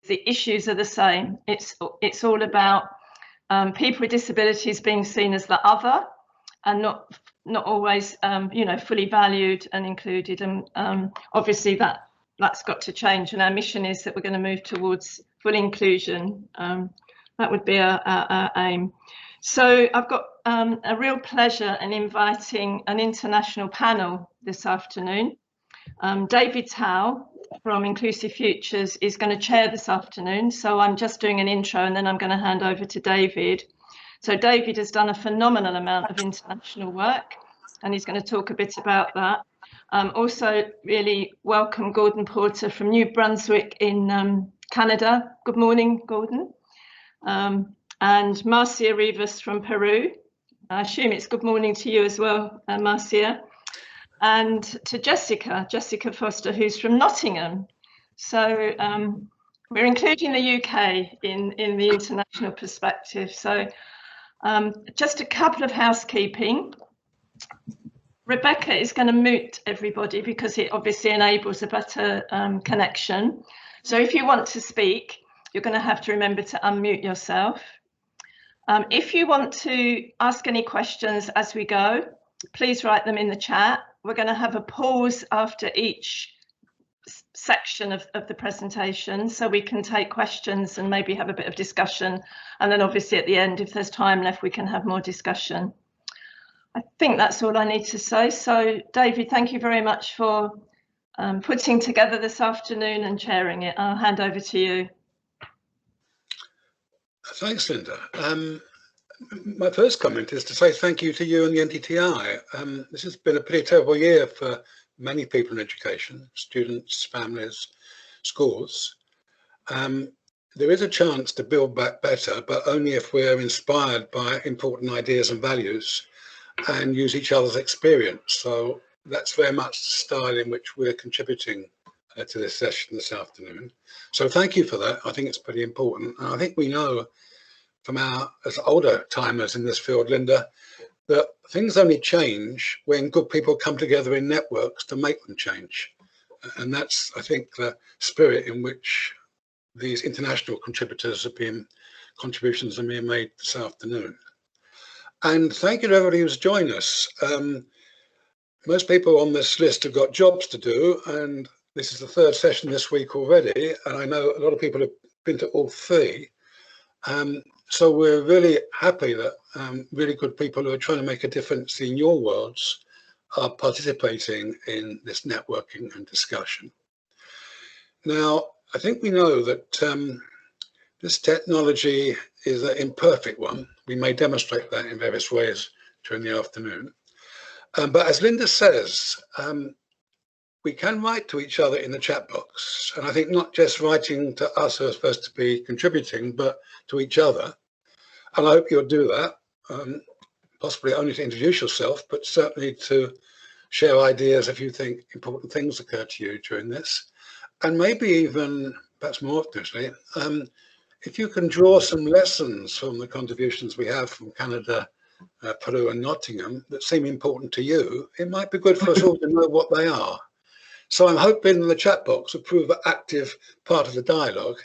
the issues are the same. It's all about people with disabilities being seen as the other and not always fully valued and included. And obviously that's got to change. And our mission is that we're going to move towards full inclusion. That would be our aim. So I've got a real pleasure in inviting an international panel this afternoon. David Tao from Inclusive Futures is going to chair this afternoon. So I'm just doing an intro and then I'm going to hand over to David. So David has done a phenomenal amount of international work and he's going to talk a bit about that. Also really welcome Gordon Porter from New Brunswick in Canada. Good morning, Gordon. And Marcia Rivas from Peru. I assume it's good morning to you as well, Marcia. And to Jessica Foster, who's from Nottingham. So we're including the UK in the international perspective. So just a couple of housekeeping. Rebecca is going to mute everybody because it obviously enables a better connection. So if you want to speak, you're going to have to remember to unmute yourself. If you want to ask any questions as we go, please write them in the chat. We're going to have a pause after each section of the presentation so we can take questions and maybe have a bit of discussion. And then obviously at the end, if there's time left, we can have more discussion. I think that's all I need to say. So David, thank you very much for putting together this afternoon and chairing it. I'll hand over to you. Thanks, Linda. My first comment is to say thank you to you and the NDTi. This has been a pretty terrible year for many people in education, students, families, schools. There is a chance to build back better, but only if we're inspired by important ideas and values and use each other's experience. So that's very much the style in which we're contributing to this session this afternoon. So thank you for that. I think it's pretty important. And I think we know from as older timers in this field, Linda, that things only change when good people come together in networks to make them change. And that's, I think, the spirit in which these international contributors contributions are being made this afternoon. And thank you to everybody who's joined us. Most people on this list have got jobs to do, and this is the third session this week already, and I know a lot of people have been to all three. So we're really happy that really good people who are trying to make a difference in your worlds are participating in this networking and discussion. Now, I think we know that this technology is an imperfect one. We may demonstrate that in various ways during the afternoon. But as Linda says, we can write to each other in the chat box. And I think not just writing to us who are supposed to be contributing, but to each other. And I hope you'll do that, possibly only to introduce yourself, but certainly to share ideas if you think important things occur to you during this. And maybe even, perhaps more obviously, if you can draw some lessons from the contributions we have from Canada, Peru and Nottingham that seem important to you, it might be good for us all to know what they are. So I'm hoping the chat box will prove an active part of the dialogue,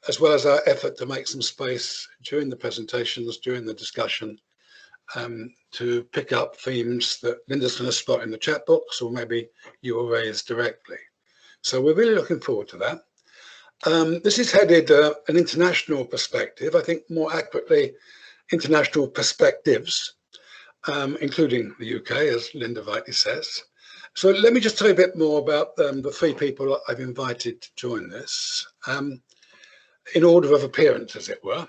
as well as our effort to make some space during the presentations, during the discussion, to pick up themes that Linda's going to spot in the chat box, or maybe you will raise directly. So we're really looking forward to that. This is headed an international perspective, I think more accurately, international perspectives, including the UK, as Linda rightly says. So let me just tell you a bit more about the three people I've invited to join this, in order of appearance, as it were.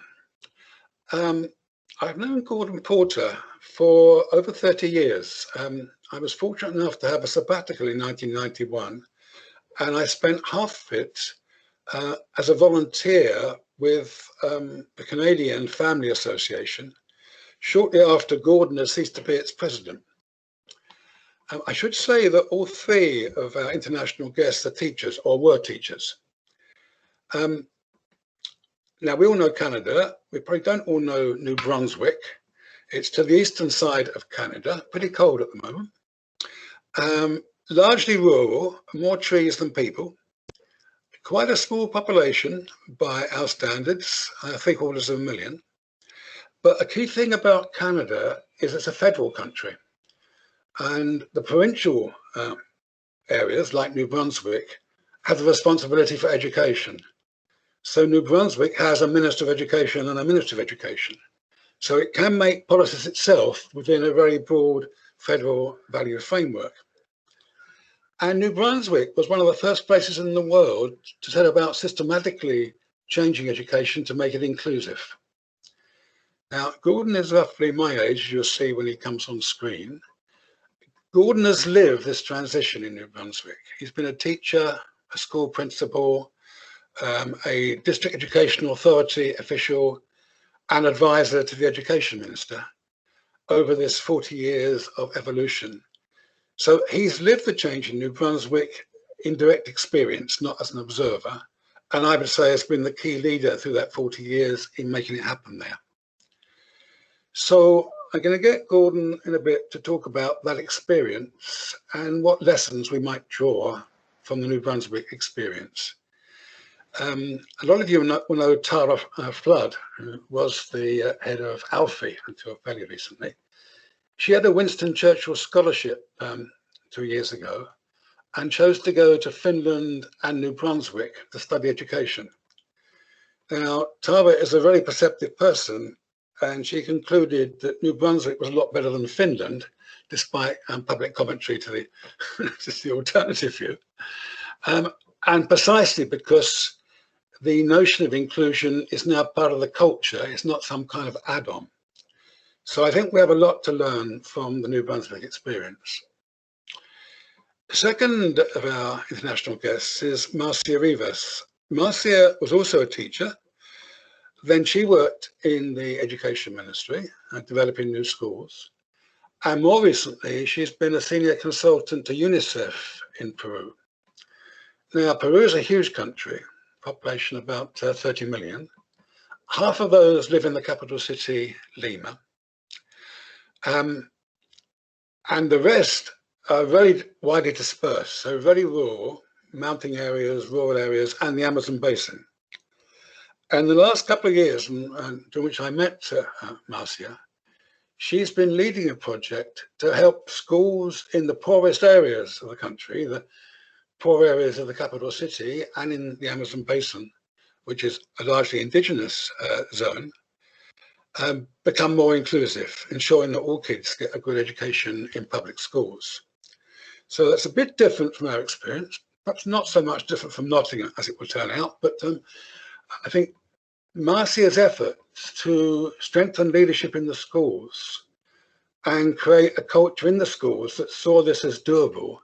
I've known Gordon Porter for over 30 years. I was fortunate enough to have a sabbatical in 1991, and I spent half of it as a volunteer with the Canadian Family Association, shortly after Gordon had ceased to be its president. I should say that all three of our international guests are teachers, or were teachers. Now, we all know Canada. We probably don't all know New Brunswick. It's to the eastern side of Canada, pretty cold at the moment. Largely rural, more trees than people. Quite a small population by our standards, 750,000. But a key thing about Canada is it's a federal country. And the provincial areas, like New Brunswick, have the responsibility for education. So New Brunswick has a Minister of Education and a Minister of Education. So it can make policies itself within a very broad federal value framework. And New Brunswick was one of the first places in the world to set about systematically changing education to make it inclusive. Now, Gordon is roughly my age, as you'll see when he comes on screen. Gordon has lived this transition in New Brunswick. He's been a teacher, a school principal, a district education authority official, and advisor to the education minister over this 40 years of evolution. So he's lived the change in New Brunswick in direct experience, not as an observer. And I would say has been the key leader through that 40 years in making it happen there. So I'm going to get Gordon in a bit to talk about that experience and what lessons we might draw from the New Brunswick experience. A lot of you will know Tara Flood, who was the head of Alfie until fairly recently. She had a Winston Churchill scholarship 2 years ago and chose to go to Finland and New Brunswick to study education. Now, Tara is a very perceptive person, and she concluded that New Brunswick was a lot better than Finland, despite public commentary to the, just the alternative view. And precisely because the notion of inclusion is now part of the culture, it's not some kind of add-on. So I think we have a lot to learn from the New Brunswick experience. The second of our international guests is Marcia Rivas. Marcia was also a teacher. Then she worked in the education ministry, developing new schools. And more recently, she's been a senior consultant to UNICEF in Peru. Now, Peru is a huge country, population about 30 million. Half of those live in the capital city, Lima. And the rest are very widely dispersed, so very rural, mountain areas, rural areas, and the Amazon basin. And the last couple of years, during which I met Marcia, she's been leading a project to help schools in the poorest areas of the country, the poor areas of the capital city and in the Amazon basin, which is a largely indigenous zone, become more inclusive, ensuring that all kids get a good education in public schools. So that's a bit different from our experience, perhaps not so much different from Nottingham as it will turn out, but I think Marcia's efforts to strengthen leadership in the schools and create a culture in the schools that saw this as doable,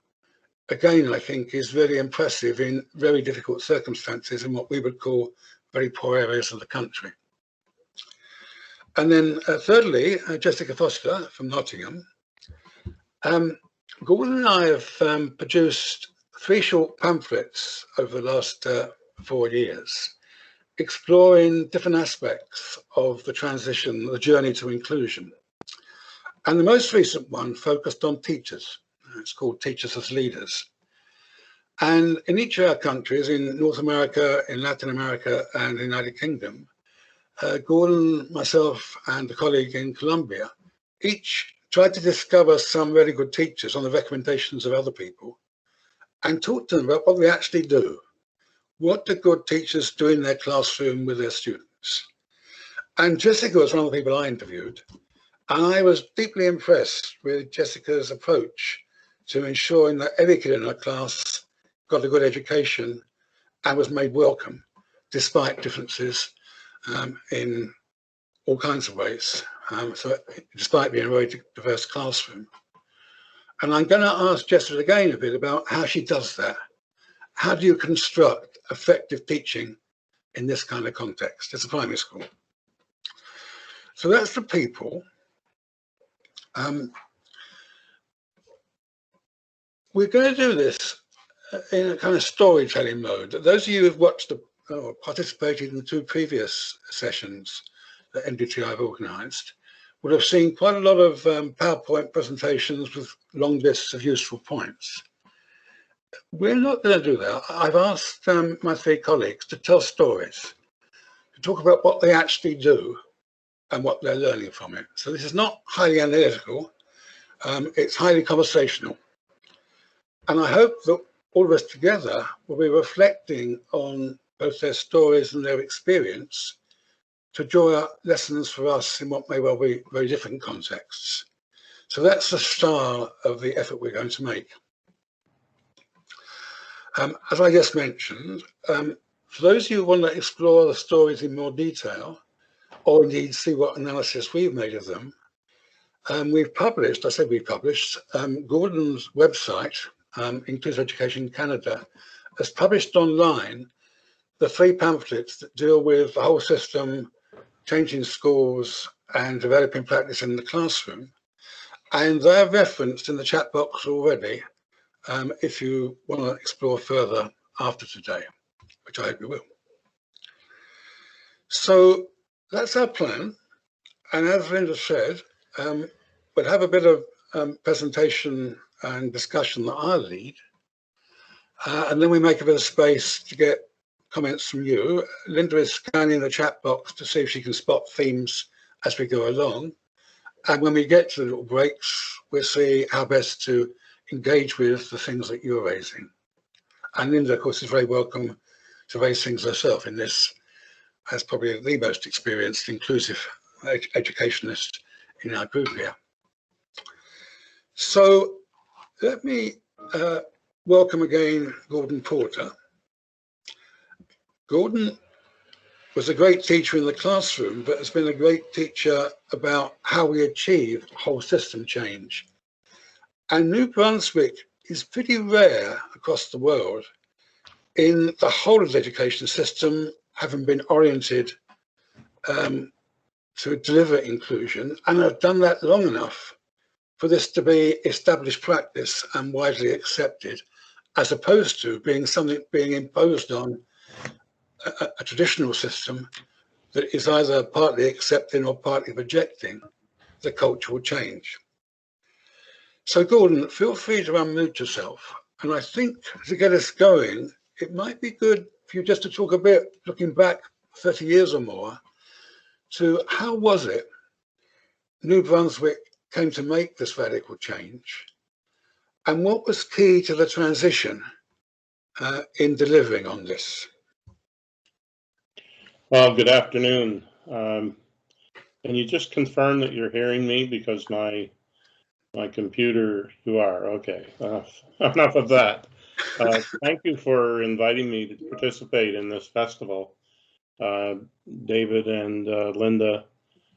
again, I think is really impressive in very difficult circumstances in what we would call very poor areas of the country. And then thirdly, Jessica Foster from Nottingham. Gordon and I have produced 3 short pamphlets over the last 4 years, exploring different aspects of the transition, the journey to inclusion. And the most recent one focused on teachers. It's called Teachers as Leaders. And in each of our countries, in North America, in Latin America, and the United Kingdom, Gordon, myself, and a colleague in Colombia, each tried to discover some really good teachers on the recommendations of other people and talk to them about what they actually do. What do good teachers do in their classroom with their students? And Jessica was one of the people I interviewed, and I was deeply impressed with Jessica's approach to ensuring that every kid in her class got a good education and was made welcome, despite differences in all kinds of ways. So despite being a very diverse classroom. And I'm going to ask Jessica again a bit about how she does that. How do you construct effective teaching in this kind of context? It's a primary school. So that's the people. We're going to do this in a kind of storytelling mode. Those of you who've watched or participated in the 2 previous sessions that NDTi have organised would have seen quite a lot of PowerPoint presentations with long lists of useful points. we're not going to do that. I've asked my three colleagues to tell stories, to talk about what they actually do and what they're learning from it. So this is not highly analytical, it's highly conversational. And I hope that all of us together will be reflecting on both their stories and their experience to draw out lessons for us in what may well be very different contexts. So that's the style of the effort we're going to make. As I just mentioned, for those of you who want to explore the stories in more detail, or indeed see what analysis we've made of them, we've published, Gordon's website, Inclusive Education Canada, has published online the 3 pamphlets that deal with the whole system, changing schools and developing practice in the classroom. And they're referenced in the chat box already, if you want to explore further after today, which I hope you will. So that's our plan. And as Linda said, we'll have a bit of presentation and discussion that I'll lead. And then we make a bit of space to get comments from you. Linda is scanning the chat box to see if she can spot themes as we go along. And when we get to the little breaks, we'll see how best to engage with the things that you're raising. And Linda, of course, is very welcome to raise things herself in this, as probably the most experienced inclusive educationalist in our group here. So let me welcome again Gordon Porter. Gordon was a great teacher in the classroom, but has been a great teacher about how we achieve whole system change. And New Brunswick is pretty rare across the world in the whole of the education system having been oriented to deliver inclusion, and have done that long enough for this to be established practice and widely accepted, as opposed to being something being imposed on a traditional system that is either partly accepting or partly rejecting the cultural change. So Gordon, feel free to unmute yourself. And I think to get us going, it might be good for you just to talk a bit, looking back 30 years or more, to how was it New Brunswick came to make this radical change, and what was key to the transition in delivering on this? Well, good afternoon. Can you just confirm that you're hearing me, because my computer, you are, okay. Enough of that. Thank you for inviting me to participate in this festival. David and Linda,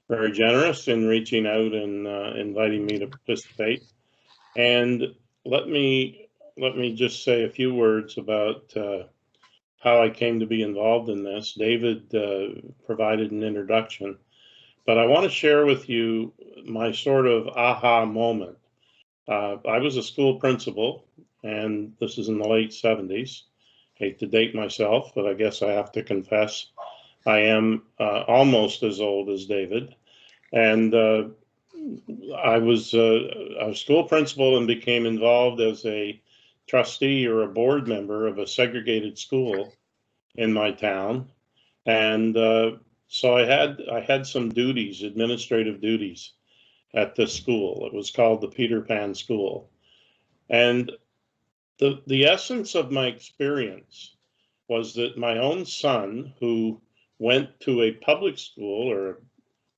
very generous in reaching out and inviting me to participate. And let me just say a few words about how I came to be involved in this. David provided an introduction, but I want to share with you my sort of aha moment. I was a school principal, and this is in the late 70s. Hate to date myself, but I guess I have to confess I am almost as old as David. And I was a school principal and became involved as a trustee or a board member of a segregated school in my town. And so I had some duties, administrative duties at this school. It was called the Peter Pan School. And the essence of my experience was that my own son, who went to a public school, or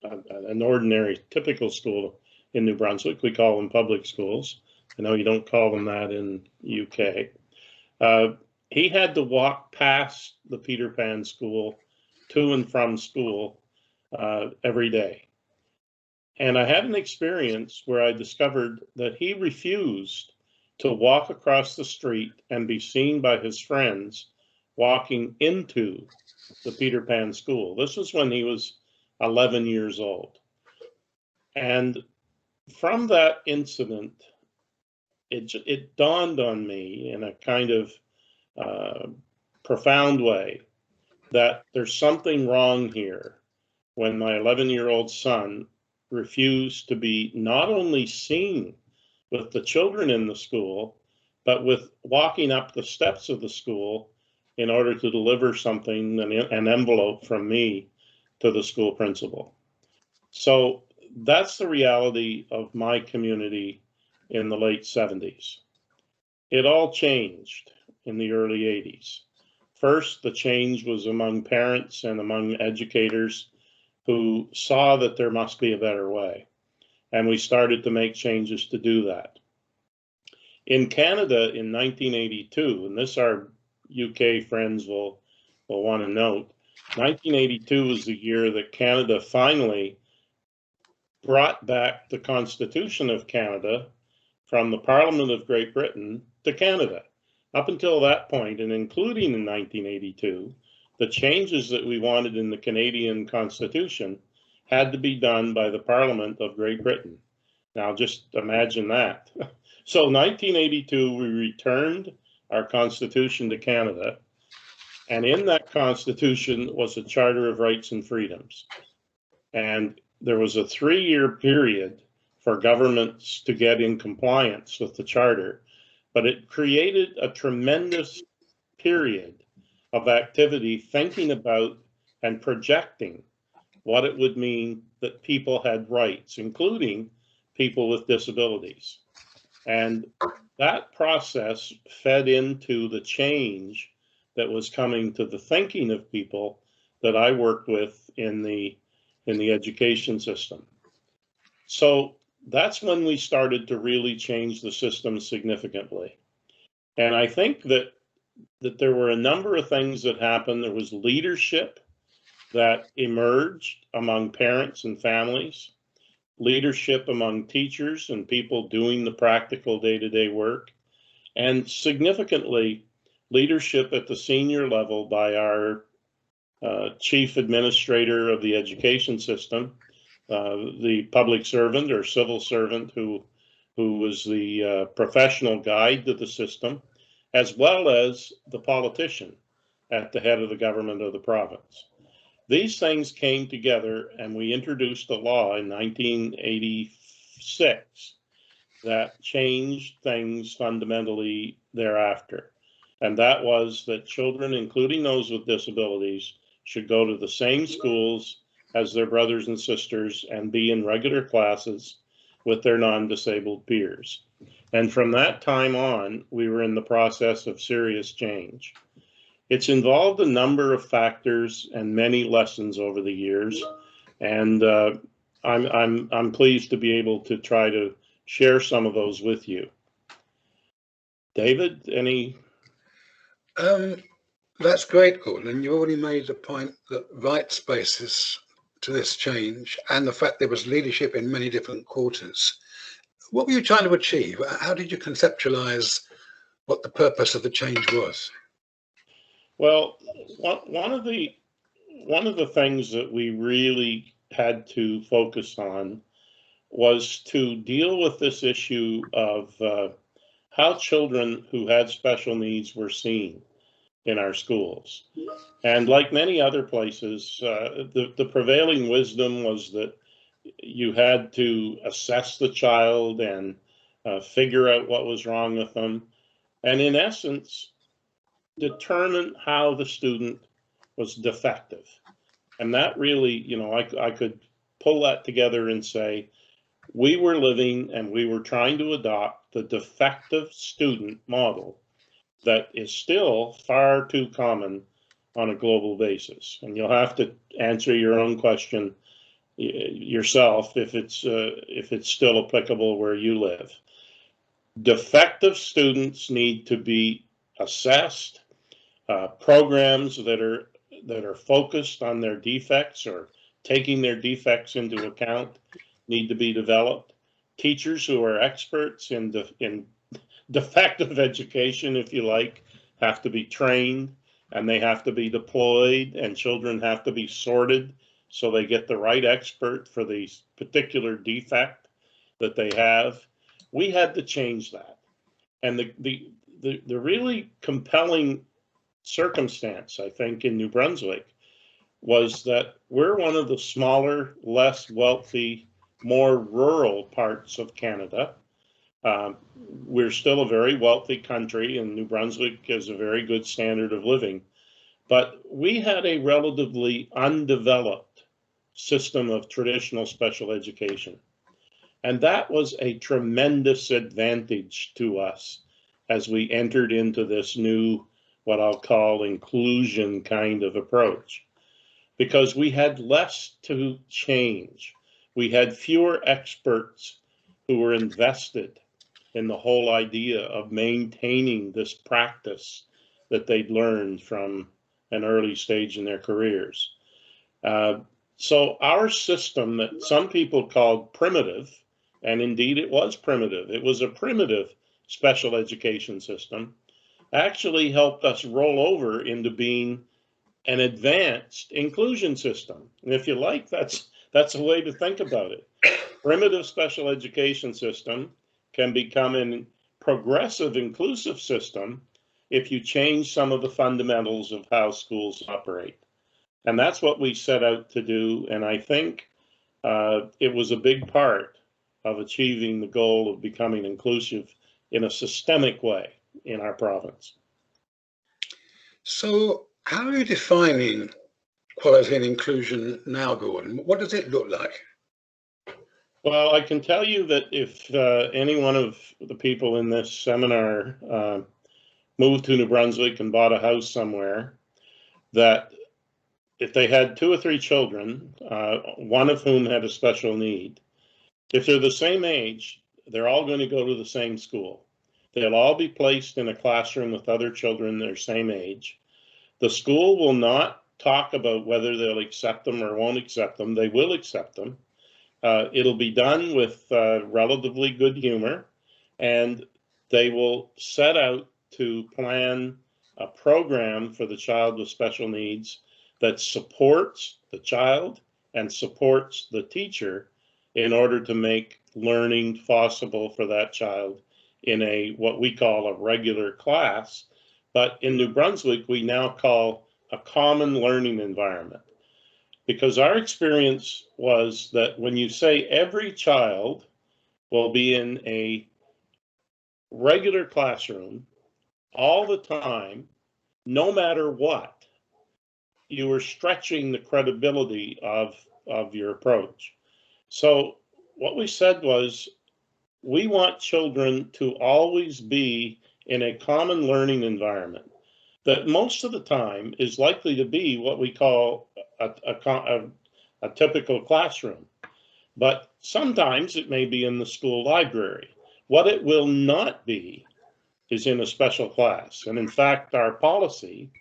an ordinary typical school in New Brunswick, we call them public schools. I know you don't call them that in UK. He had to walk past the Peter Pan School to and from school every day. And I had an experience where I discovered that he refused to walk across the street and be seen by his friends walking into the Peter Pan School. This was when he was 11 years old. And from that incident, it dawned on me in a kind of profound way that there's something wrong here when my 11-year-old son refused to be not only seen with the children in the school, but with walking up the steps of the school in order to deliver something, an envelope from me to the school principal. So that's the reality of my community in the late 70s. It all changed in the early 80s. First, the change was among parents and among educators who saw that there must be a better way. And we started to make changes to do that. In Canada in 1982, and this our UK friends will want to note, 1982 was the year that Canada finally brought back the Constitution of Canada from the Parliament of Great Britain to Canada. Up until that point, and including in 1982, the changes that we wanted in the Canadian Constitution had to be done by the Parliament of Great Britain. Now just imagine that. So 1982, we returned our Constitution to Canada, and in that Constitution was a Charter of Rights and Freedoms. And there was a 3-year period for governments to get in compliance with the Charter, but it created a tremendous period of activity thinking about and projecting what it would mean that people had rights, including people with disabilities. And that process fed into the change that was coming to the thinking of people that I worked with in the education system. So that's when we started to really change the system significantly. And I think that there were a number of things that happened. There was leadership that emerged among parents and families, leadership among teachers and people doing the practical day-to-day work, and significantly, leadership at the senior level by our chief administrator of the education system, the public servant or civil servant who was the professional guide to the system, as well as the politician at the head of the government of the province. These things came together, and we introduced a law in 1986 that changed things fundamentally thereafter. And that was that children, including those with disabilities, should go to the same schools as their brothers and sisters and be in regular classes with their non-disabled peers. And from that time on, we were in the process of serious change. It's involved a number of factors and many lessons over the years, and I'm pleased to be able to try to share some of those with you. David, any? That's great, Gordon. And you already made the point that rights basis to this change and the fact there was leadership in many different quarters. What were you trying to achieve? How did you conceptualize what the purpose of the change was? Well, one of the things that we really had to focus on was to deal with this issue of how children who had special needs were seen in our schools. And like many other places, the prevailing wisdom was that you had to assess the child and figure out what was wrong with them, and in essence, determine how the student was defective. And that really, I could pull that together and say, we were living and we were trying to adopt the defective student model that is still far too common on a global basis. And you'll have to answer your own question yourself if it's still applicable where you live. Defective students need to be assessed. Programs that are focused on their defects or taking their defects into account need to be developed. Teachers who are experts in defective education, if you like, have to be trained, and they have to be deployed, and children have to be sorted so they get the right expert for the particular defect that they have. We had to change that. And the really compelling circumstance, I think, in New Brunswick was that we're one of the smaller, less wealthy, more rural parts of Canada. We're still a very wealthy country, and New Brunswick has a very good standard of living. But we had a relatively undeveloped system of traditional special education. And that was a tremendous advantage to us as we entered into this new, what I'll call inclusion kind of approach, because we had less to change. We had fewer experts who were invested in the whole idea of maintaining this practice that they'd learned from an early stage in their careers. So our system that some people called primitive, and indeed it was primitive, it was a primitive special education system, actually helped us roll over into being an advanced inclusion system. And if you like, that's a way to think about it. Primitive special education system can become a progressive inclusive system if you change some of the fundamentals of how schools operate. And that's what we set out to do. And I think it was a big part of achieving the goal of becoming inclusive in a systemic way in our province. So how are you defining quality and inclusion now, Gordon? What does it look like? Well, I can tell you that if any one of the people in this seminar moved to New Brunswick and bought a house somewhere, that if they had 2 or 3 children, one of whom had a special need, if they're the same age, they're all going to go to the same school. They'll all be placed in a classroom with other children their same age. The school will not talk about whether they'll accept them or won't accept them. They will accept them. It'll be done with relatively good humor, and they will set out to plan a program for the child with special needs that supports the child and supports the teacher in order to make learning possible for that child in a what we call a regular class, but in New Brunswick we now call a common learning environment. Because our experience was that when you say every child will be in a regular classroom all the time, no matter what, you were stretching the credibility of your approach. So what we said was, we want children to always be in a common learning environment that most of the time is likely to be what we call a typical classroom. But sometimes it may be in the school library. What it will not be is in a special class. And in fact, our policy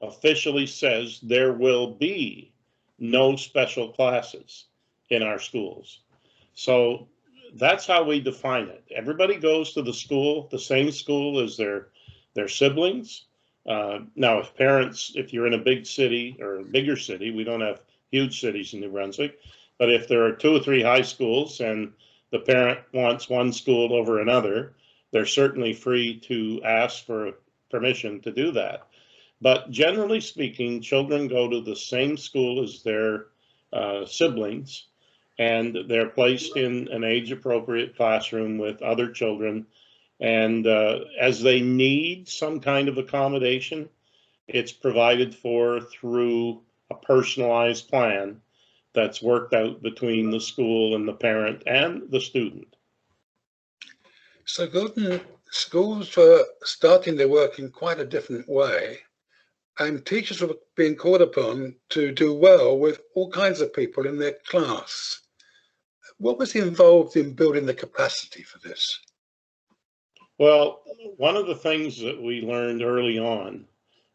officially says there will be no special classes in our schools. So that's how we define it. Everybody goes to the school, the same school as their siblings. Now, if you're in a big city or a bigger city, we don't have huge cities in New Brunswick, but if there are 2 or 3 high schools and the parent wants one school over another, they're certainly free to ask for permission to do that. But generally speaking, children go to the same school as their siblings, and they're placed in an age-appropriate classroom with other children. And as they need some kind of accommodation, it's provided for through a personalized plan that's worked out between the school and the parent and the student. So Gordon, schools were starting their work in quite a different way, and teachers were being called upon to do well with all kinds of people in their class. What was involved in building the capacity for this? Well, one of the things that we learned early on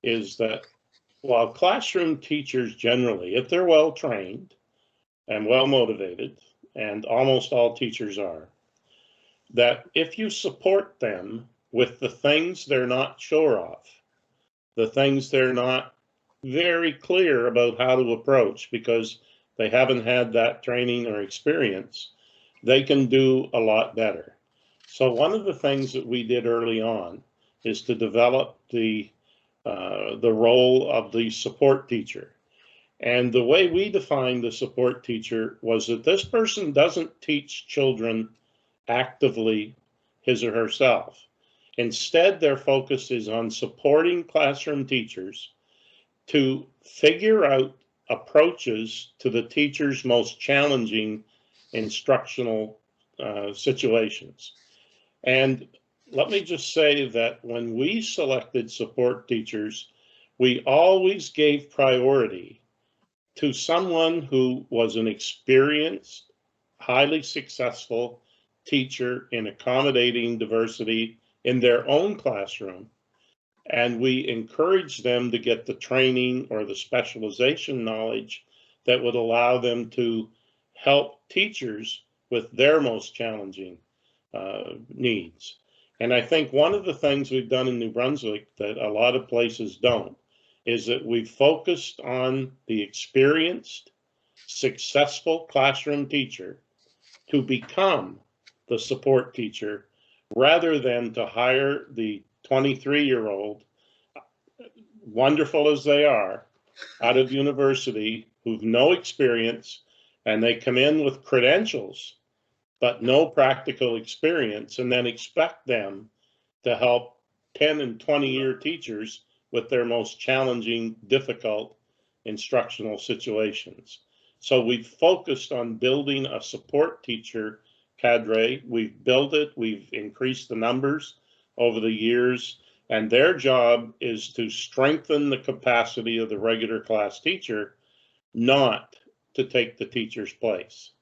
is that while classroom teachers generally, if they're well trained and well motivated, and almost all teachers are, that if you support them with the things they're not sure of, the things they're not very clear about how to approach because they haven't had that training or experience, they can do a lot better. So one of the things that we did early on is to develop the role of the support teacher. And the way we defined the support teacher was that this person doesn't teach children actively his or herself. Instead, their focus is on supporting classroom teachers to figure out approaches to the teacher's most challenging instructional situations. And let me just say that when we selected support teachers, we always gave priority to someone who was an experienced, highly successful teacher in accommodating diversity in their own classroom. And we encourage them to get the training or the specialization knowledge that would allow them to help teachers with their most challenging needs. And I think one of the things we've done in New Brunswick that a lot of places don't is that we've focused on the experienced, successful classroom teacher to become the support teacher rather than to hire the 23-year-old, wonderful as they are, out of university who've no experience, and they come in with credentials but no practical experience, and then expect them to help 10 and 20-year teachers with their most challenging, difficult instructional situations. So we've focused on building a support teacher cadre. We've built it, we've increased the numbers over the years, and their job is to strengthen the capacity of the regular class teacher, not to take the teacher's place.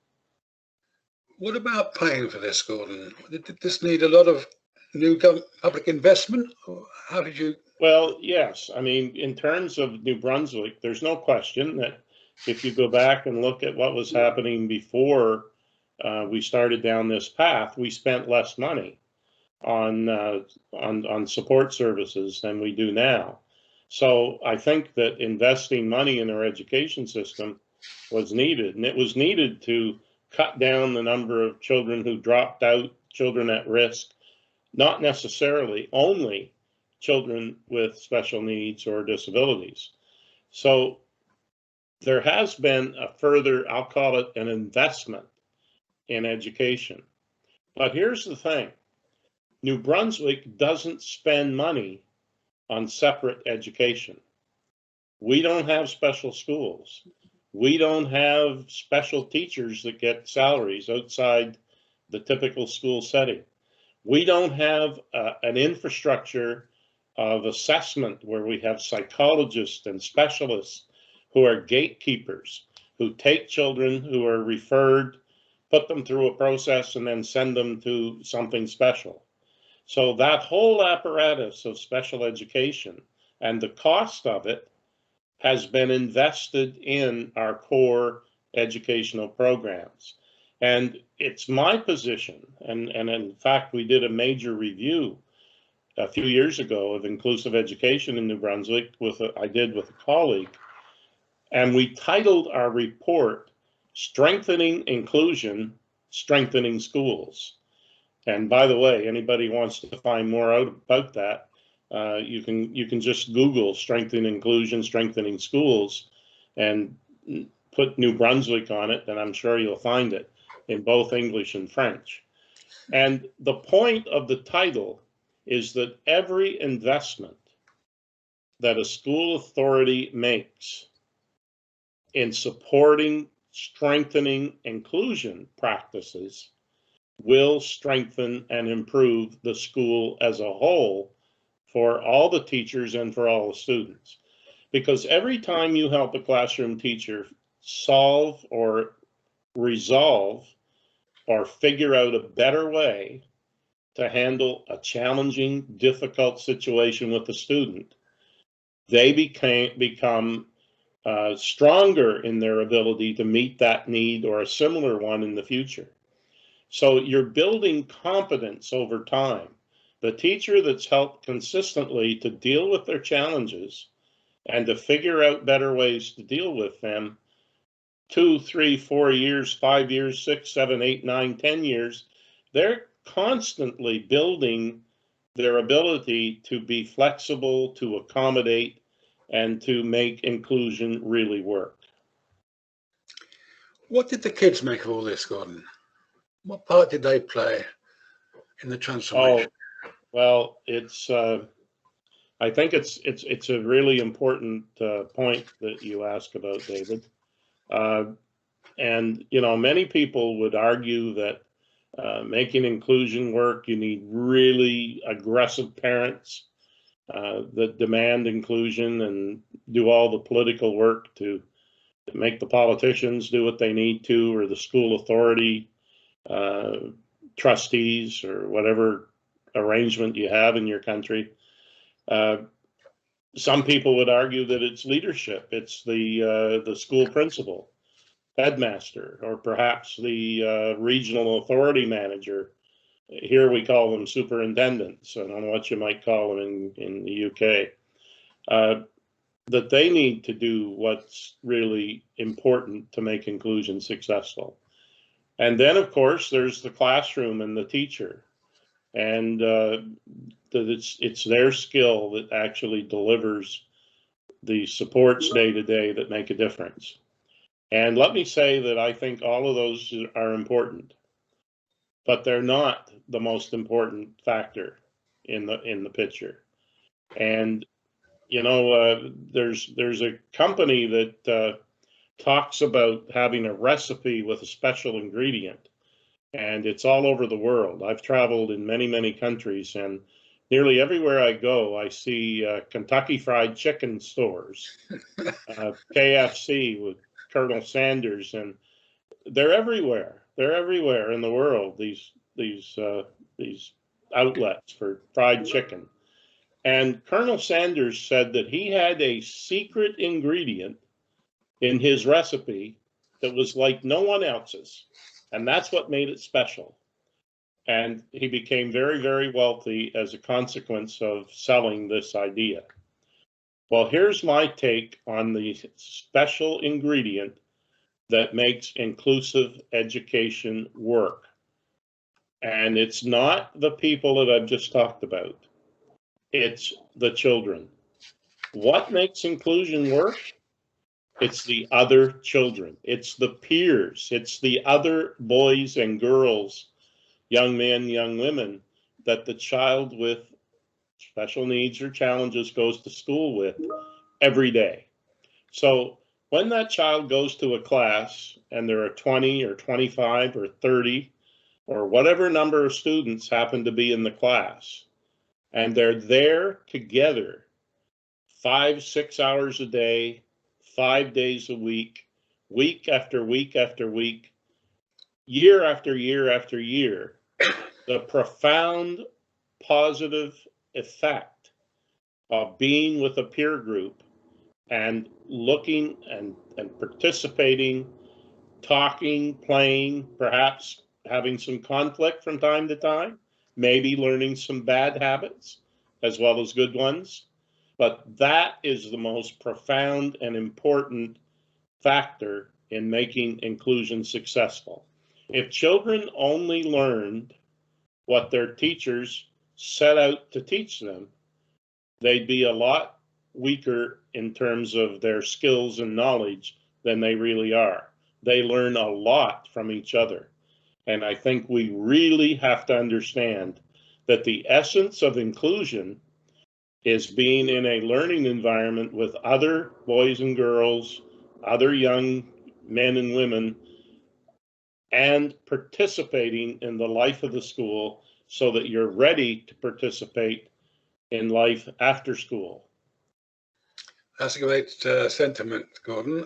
What about paying for this, Gordon? Did this need a lot of new public investment? Or how did you? Well, yes. I mean, in terms of New Brunswick, there's no question that if you go back and look at what was happening before we started down this path, we spent less money on support services than we do now. So I think that investing money in our education system was needed, and it was needed to cut down the number of children who dropped out, children at risk, not necessarily only children with special needs or disabilities. So there has been a further, I'll call it an investment in education. But here's the thing, New Brunswick doesn't spend money on separate education. We don't have special schools. We don't have special teachers that get salaries outside the typical school setting. We don't have an infrastructure of assessment where we have psychologists and specialists who are gatekeepers, who take children who are referred, put them through a process, and then send them to something special. So that whole apparatus of special education and the cost of it has been invested in our core educational programs. And it's my position, and in fact, we did a major review a few years ago of inclusive education in New Brunswick I did with a colleague, and we titled our report, Strengthening Inclusion, Strengthening Schools. And by the way, anybody wants to find more out about that, you can just Google strengthening inclusion, strengthening schools, and put New Brunswick on it, and I'm sure you'll find it in both English and French. And the point of the title is that every investment that a school authority makes in supporting, strengthening inclusion practices will strengthen and improve the school as a whole for all the teachers and for all the students. Because every time you help a classroom teacher solve or resolve or figure out a better way to handle a challenging, difficult situation with a student, they become stronger in their ability to meet that need or a similar one in the future. So you're building competence over time. The teacher that's helped consistently to deal with their challenges and to figure out better ways to deal with them 2, 3, 4 years, 5 years, 6, 7, 8, 9, 10 years, they're constantly building their ability to be flexible, to accommodate, and to make inclusion really work. What did the kids make of all this, Gordon? What part did they play? in the transformation? Oh, well, it's. I think it's a really important point that you ask about, David. And many people would argue that making inclusion work, you need really aggressive parents that demand inclusion and do all the political work to make the politicians do what they need to, or the school authority, trustees, or whatever arrangement you have in your country. Some people would argue that it's leadership. It's the school principal, headmaster, or perhaps the regional authority manager. Here we call them superintendents. I don't know what you might call them in the UK. That they need to do what's really important to make inclusion successful. And then, of course, there's the classroom and the teacher. And that it's their skill that actually delivers the supports day to day that make a difference. And let me say that I think all of those are important, but they're not the most important factor in the picture. And there's a company that talks about having a recipe with a special ingredient, and it's all over the world. I've traveled in many countries, and nearly everywhere I go, I see Kentucky Fried Chicken stores, KFC with Colonel Sanders, and they're everywhere. They're everywhere in the world. These outlets for fried chicken. And Colonel Sanders said that he had a secret ingredient in his recipe that was like no one else's, and that's what made it special. And he became very wealthy as a consequence of selling this idea. Well, here's my take on the special ingredient that makes inclusive education work. And it's not the people that I've just talked about. It's the children. What makes inclusion work? It's the other children. It's the peers. It's the other boys and girls, young men, young women, that the child with special needs or challenges goes to school with every day. So when that child goes to a class and there are 20 or 25 or 30 or whatever number of students happen to be in the class, and they're there together 5-6 hours a day, 5 days a week, week after week after week, year after year after year, the profound positive effect of being with a peer group and looking and participating, talking, playing, perhaps having some conflict from time to time, maybe learning some bad habits as well as good ones. But that is the most profound and important factor in making inclusion successful. If children only learned what their teachers set out to teach them, they'd be a lot weaker in terms of their skills and knowledge than they really are. They learn a lot from each other. And I think we really have to understand that the essence of inclusion is being in a learning environment with other boys and girls, other young men and women, and participating in the life of the school so that you're ready to participate in life after school. That's a great sentiment, Gordon.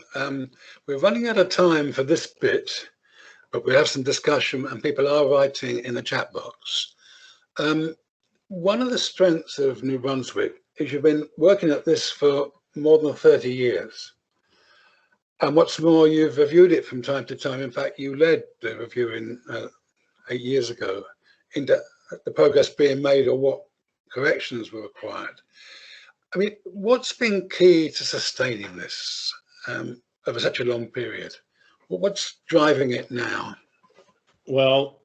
We're running out of time for this bit, but we have some discussion and people are writing in the chat box. One of the strengths of New Brunswick is you've been working at this for more than 30 years. And what's more, you've reviewed it from time to time. In fact, you led the review in 8 years ago into the progress being made or what corrections were required. I mean, what's been key to sustaining this over such a long period? What's driving it now? Well,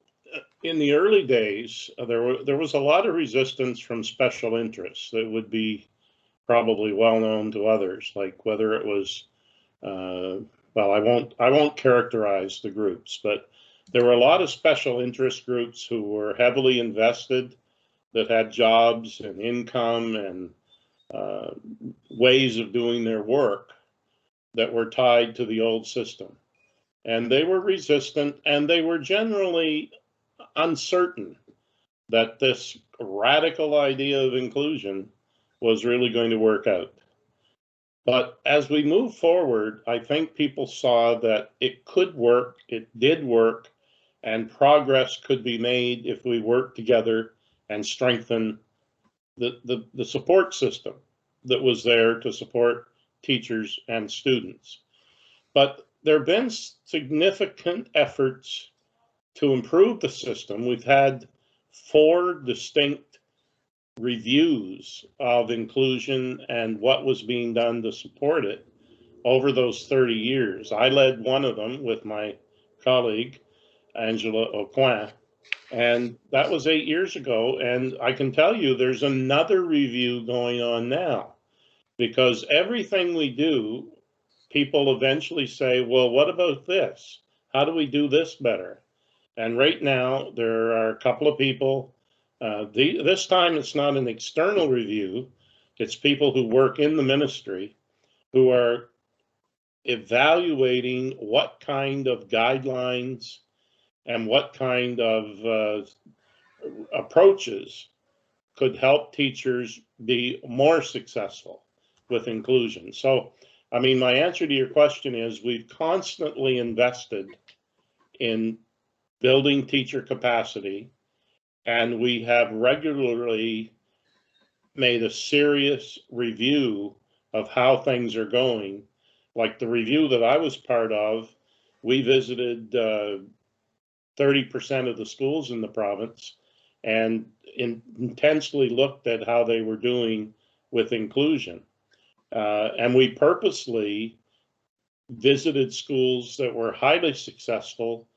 in the early days, there was a lot of resistance from special interests that would be probably well known to others, like whether it was, well, I won't characterize the groups, but There were a lot of special interest groups who were heavily invested, that had jobs and income and ways of doing their work that were tied to the old system. And they were resistant, and they were generally uncertain that this radical idea of inclusion was really going to work out. But as we move forward, I think people saw that it could work, it did work, and progress could be made if we worked together and strengthen the support system that was there to support teachers and students. But there have been significant efforts to improve the system. We've had 4 distinct reviews of inclusion and what was being done to support it over those 30 years. I led one of them with my colleague, Angela Aucoin, and that was 8 years ago. And I can tell you there's another review going on now, because everything we do, people eventually say, well, what about this? How do we do this better? And right now, there are a couple of people. This time, it's not an external review. It's people who work in the ministry who are evaluating what kind of guidelines and what kind of approaches could help teachers be more successful with inclusion. So, I mean, my answer to your question is we've constantly invested in building teacher capacity, and we have regularly made a serious review of how things are going. Like the review that I was part of, we visited 30% of the schools in the province and intensely looked at how they were doing with inclusion. And we purposely visited schools that were highly successful,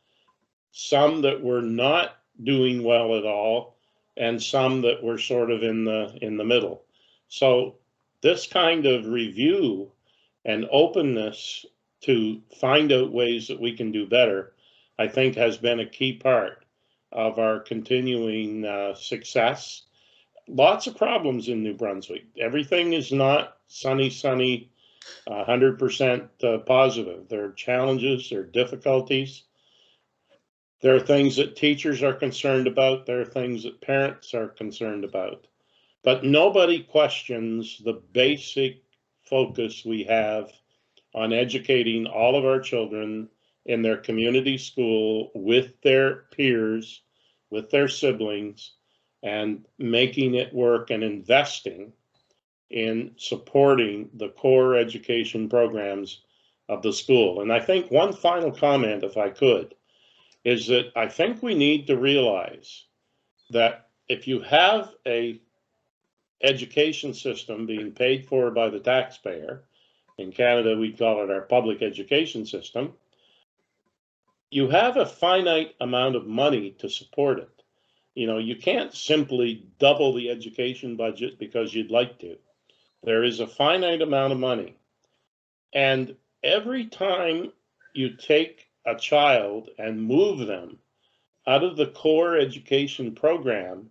some that were not doing well at all, and some that were sort of in the middle. So this kind of review and openness to find out ways that we can do better, I think, has been a key part of our continuing success. Lots of problems in New Brunswick. Everything is not sunny, 100% positive. There are challenges, there are difficulties. There are things that teachers are concerned about. There are things that parents are concerned about. But nobody questions the basic focus we have on educating all of our children in their community school with their peers, with their siblings, and making it work and investing in supporting the core education programs of the school. And I think one final comment, if I could, is that I think we need to realize that if you have a education system being paid for by the taxpayer, in Canada we call it our public education system, you have a finite amount of money to support it. You know, you can't simply double the education budget because you'd like to. There is a finite amount of money. And every time you take a child and move them out of the core education program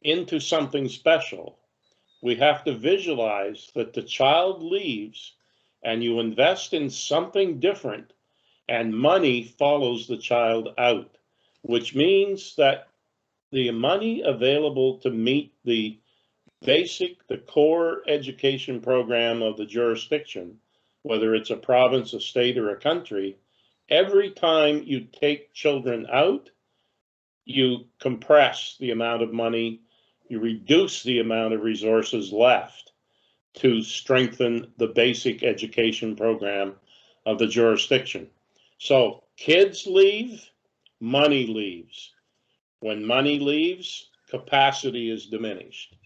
into something special, we have to visualize that the child leaves and you invest in something different and money follows the child out, which means that the money available to meet the core education program of the jurisdiction, whether it's a province, a state, or a country, every time you take children out, you compress the amount of money, you reduce the amount of resources left to strengthen the basic education program of the jurisdiction. So kids leave, money leaves. When money leaves, capacity is diminished.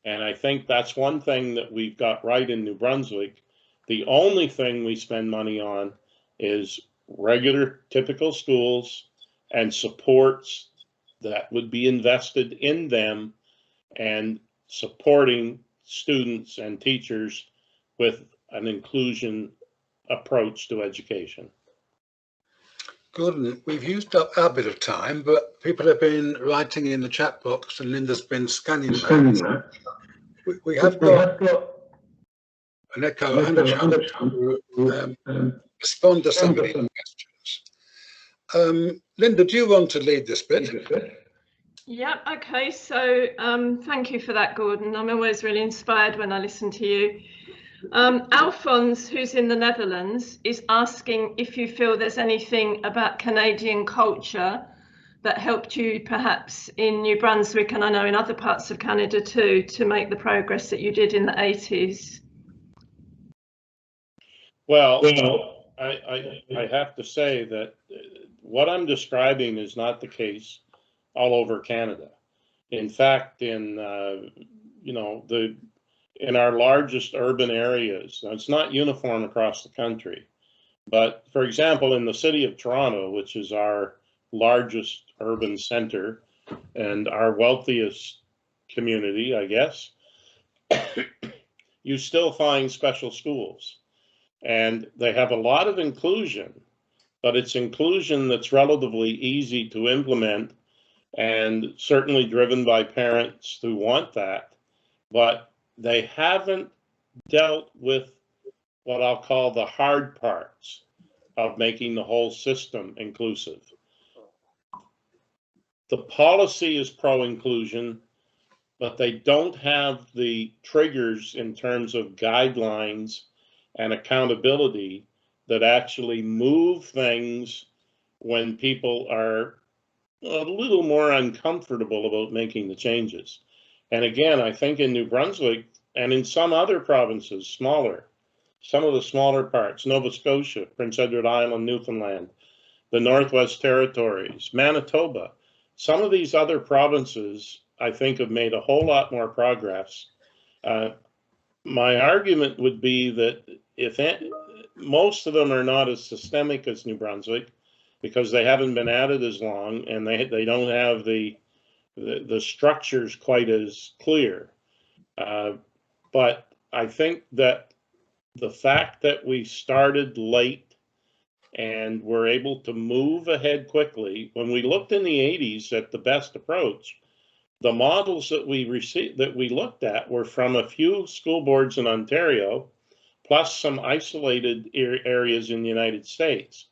And I think that's one thing that we've got right in New Brunswick. The only thing we spend money on is regular, typical schools and supports that would be invested in them and supporting students and teachers with an inclusion approach to education. Gordon, we've used up our bit of time, but people have been writing in the chat box and Linda's been scanning that. We have got an echo and a chance to respond to some of these questions. Linda, do you want to lead this bit? Yeah, okay. So thank you for that, Gordon. I'm always really inspired when I listen to you. Alphonse, who's in the Netherlands, is asking if you feel there's anything about Canadian culture that helped you perhaps in New Brunswick, and I know in other parts of Canada too, to make the progress that you did in the 80s. Well, I have to say that what I'm describing is not the case all over Canada. In fact, in in our largest urban areas, now it's not uniform across the country, but for example, in the city of Toronto, which is our largest urban center and our wealthiest community, I guess, you still find special schools. And they have a lot of inclusion, but it's inclusion that's relatively easy to implement and certainly driven by parents who want that. But they haven't dealt with what I'll call the hard parts of making the whole system inclusive. The policy is pro-inclusion, but they don't have the triggers in terms of guidelines and accountability that actually move things when people are a little more uncomfortable about making the changes. And again, I think in New Brunswick and in some other provinces, some of the smaller parts, Nova Scotia, Prince Edward Island, Newfoundland, the Northwest Territories, Manitoba, some of these other provinces, I think, have made a whole lot more progress. My argument would be that most of them are not as systemic as New Brunswick because they haven't been at it as long and they don't have the structures quite as clear. But I think that the fact that we started late and were able to move ahead quickly, when we looked in the 80s at the best approach, the models that we looked at were from a few school boards in Ontario, plus some isolated areas in the United States.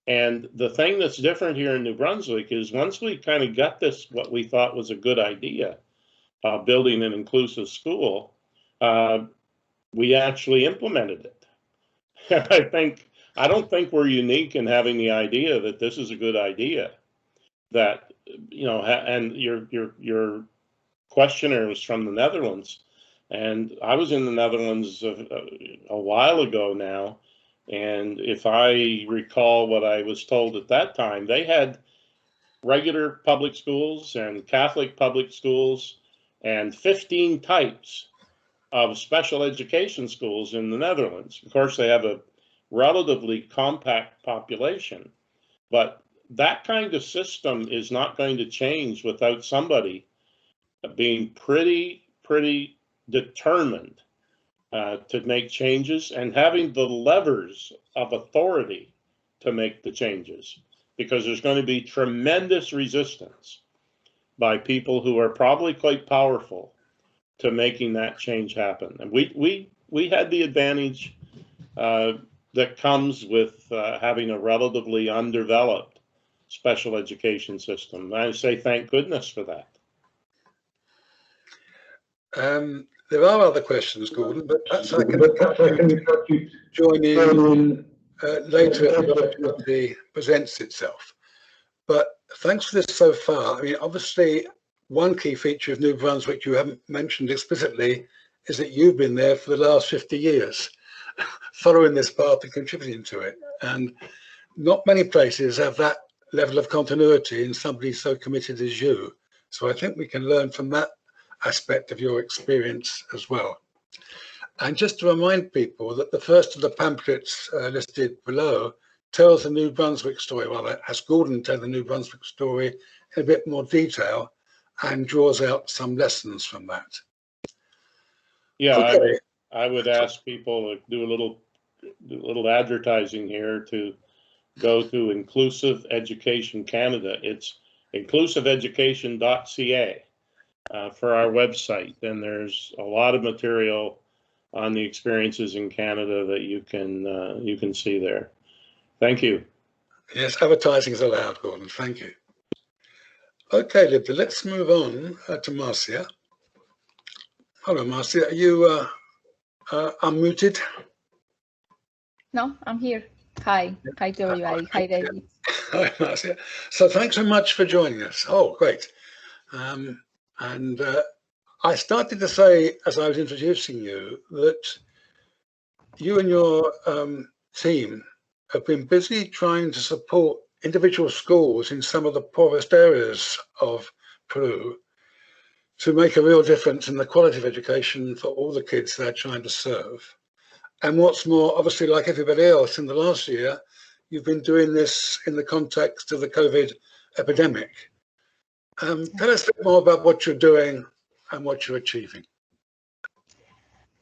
And the thing that's different here in New Brunswick is once we kind of got this, what we thought was a good idea, building an inclusive school, we actually implemented it. I don't think we're unique in having the idea that this is a good idea. That, and your questioner was from the Netherlands, and I was in the Netherlands a while ago now, and if I recall what I was told at that time, they had regular public schools and Catholic public schools and 15 types of special education schools in the Netherlands. Of course, they have a relatively compact population, but that kind of system is not going to change without somebody being pretty determined to make changes and having the levers of authority to make the changes, because there's going to be tremendous resistance by people who are probably quite powerful to making that change happen. And we had the advantage that comes with having a relatively undeveloped special education system. I say thank goodness for that. There are other questions, Gordon, but perhaps I can join in later as it presents itself. But thanks for this so far. I mean, obviously, one key feature of New Brunswick you haven't mentioned explicitly is that you've been there for the last 50 years, following this path and contributing to it. And not many places have that level of continuity in somebody so committed as you. So I think we can learn from that aspect of your experience as well. And just to remind people that the first of the pamphlets listed below tells the New Brunswick story, well, has Gordon tell the New Brunswick story in a bit more detail and draws out some lessons from that. Yeah, okay. I would ask people to do a little advertising here to go to Inclusive Education Canada. It's inclusiveeducation.ca for our website, and there's a lot of material on the experiences in Canada that you can see there. Thank you. Yes, advertising is allowed, Gordon. Thank you. Okay, Libda, let's move on to Marcia. Hello, Marcia. Are you unmuted? No, I'm here. Hi. Hi to everybody. Hi, David. Hi, Marcia. So thanks so much for joining us. Oh, great. I started to say, as I was introducing you, that you and your team have been busy trying to support individual schools in some of the poorest areas of Peru to make a real difference in the quality of education for all the kids they're trying to serve. And what's more, obviously, like everybody else in the last year, you've been doing this in the context of the COVID epidemic. Tell us a bit more about what you're doing and what you're achieving.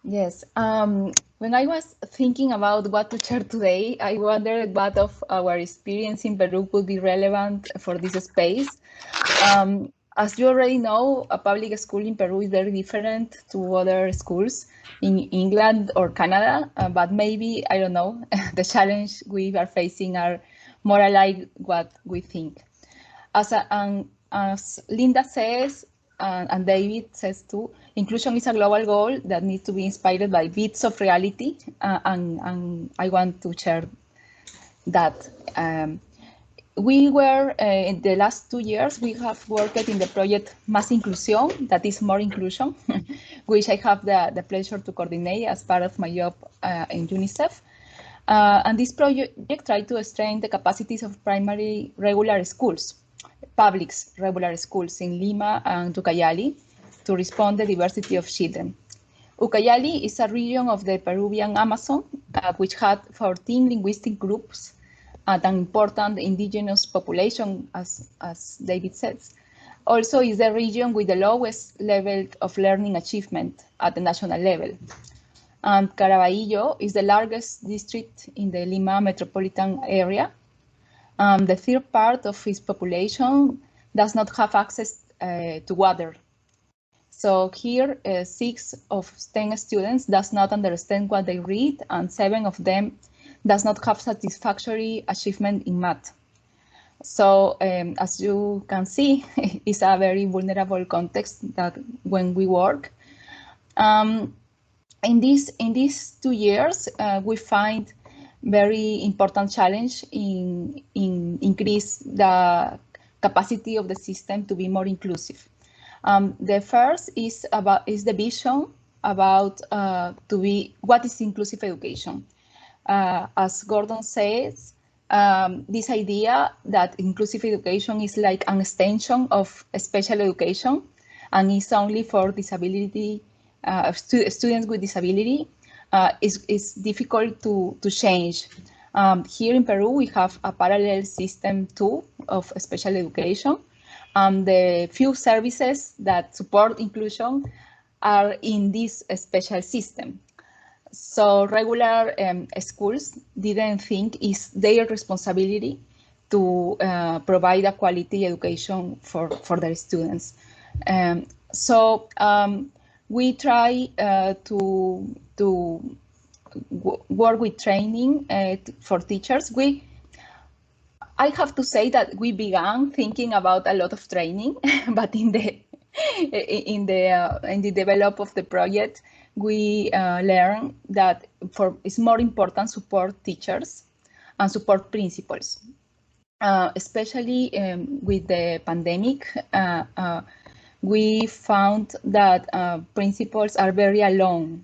Yes. When I was thinking about what to share today, I wondered what of our experience in Peru could be relevant for this space. As you already know, a public school in Peru is very different to other schools in England or Canada, but maybe, I don't know, the challenge we are facing are more alike what we think. As Linda says, and David says too, inclusion is a global goal that needs to be inspired by bits of reality, and I want to share that. We were, in the last 2 years, we have worked in the project Más Inclusión, that is more inclusion, which I have the pleasure to coordinate as part of my job in UNICEF. And this project tried to strengthen the capacities of primary regular schools, public regular schools in Lima and Ucayali to respond to the diversity of children. Ucayali is a region of the Peruvian Amazon, which had 14 linguistic groups and an important indigenous population, as David says. Also is the region with the lowest level of learning achievement at the national level. And Caraballo is the largest district in the Lima metropolitan area. The third part of its population does not have access to water. So here, 6 of 10 students does not understand what they read, and 7 of them does not have satisfactory achievement in math. So as you can see, it's a very vulnerable context that when we work. In these 2 years, we find very important challenge in increase the capacity of the system to be more inclusive. The first is the vision about what is inclusive education. As Gordon says, this idea that inclusive education is like an extension of special education and is only for disability students with disability is difficult to change. Here in Peru, we have a parallel system too of special education. The few services that support inclusion are in this special system. So regular schools didn't think it's their responsibility to provide a quality education for their students. We try to work with training for teachers. I have to say that we began thinking about a lot of training, but in the development of the project, we learned that it's more important support teachers and support principals, especially with the pandemic. We found that principals are very alone.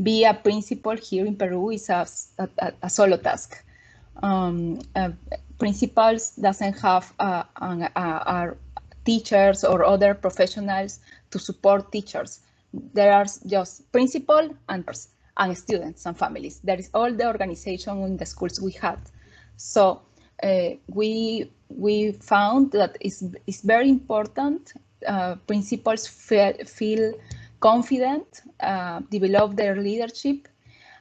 Be a principal here in Peru is a solo task. Principals doesn't have teachers or other professionals to support teachers. There are just principal and students and families. That is all the organization in the schools we had. So we found that it's very important. Principals feel confident, develop their leadership,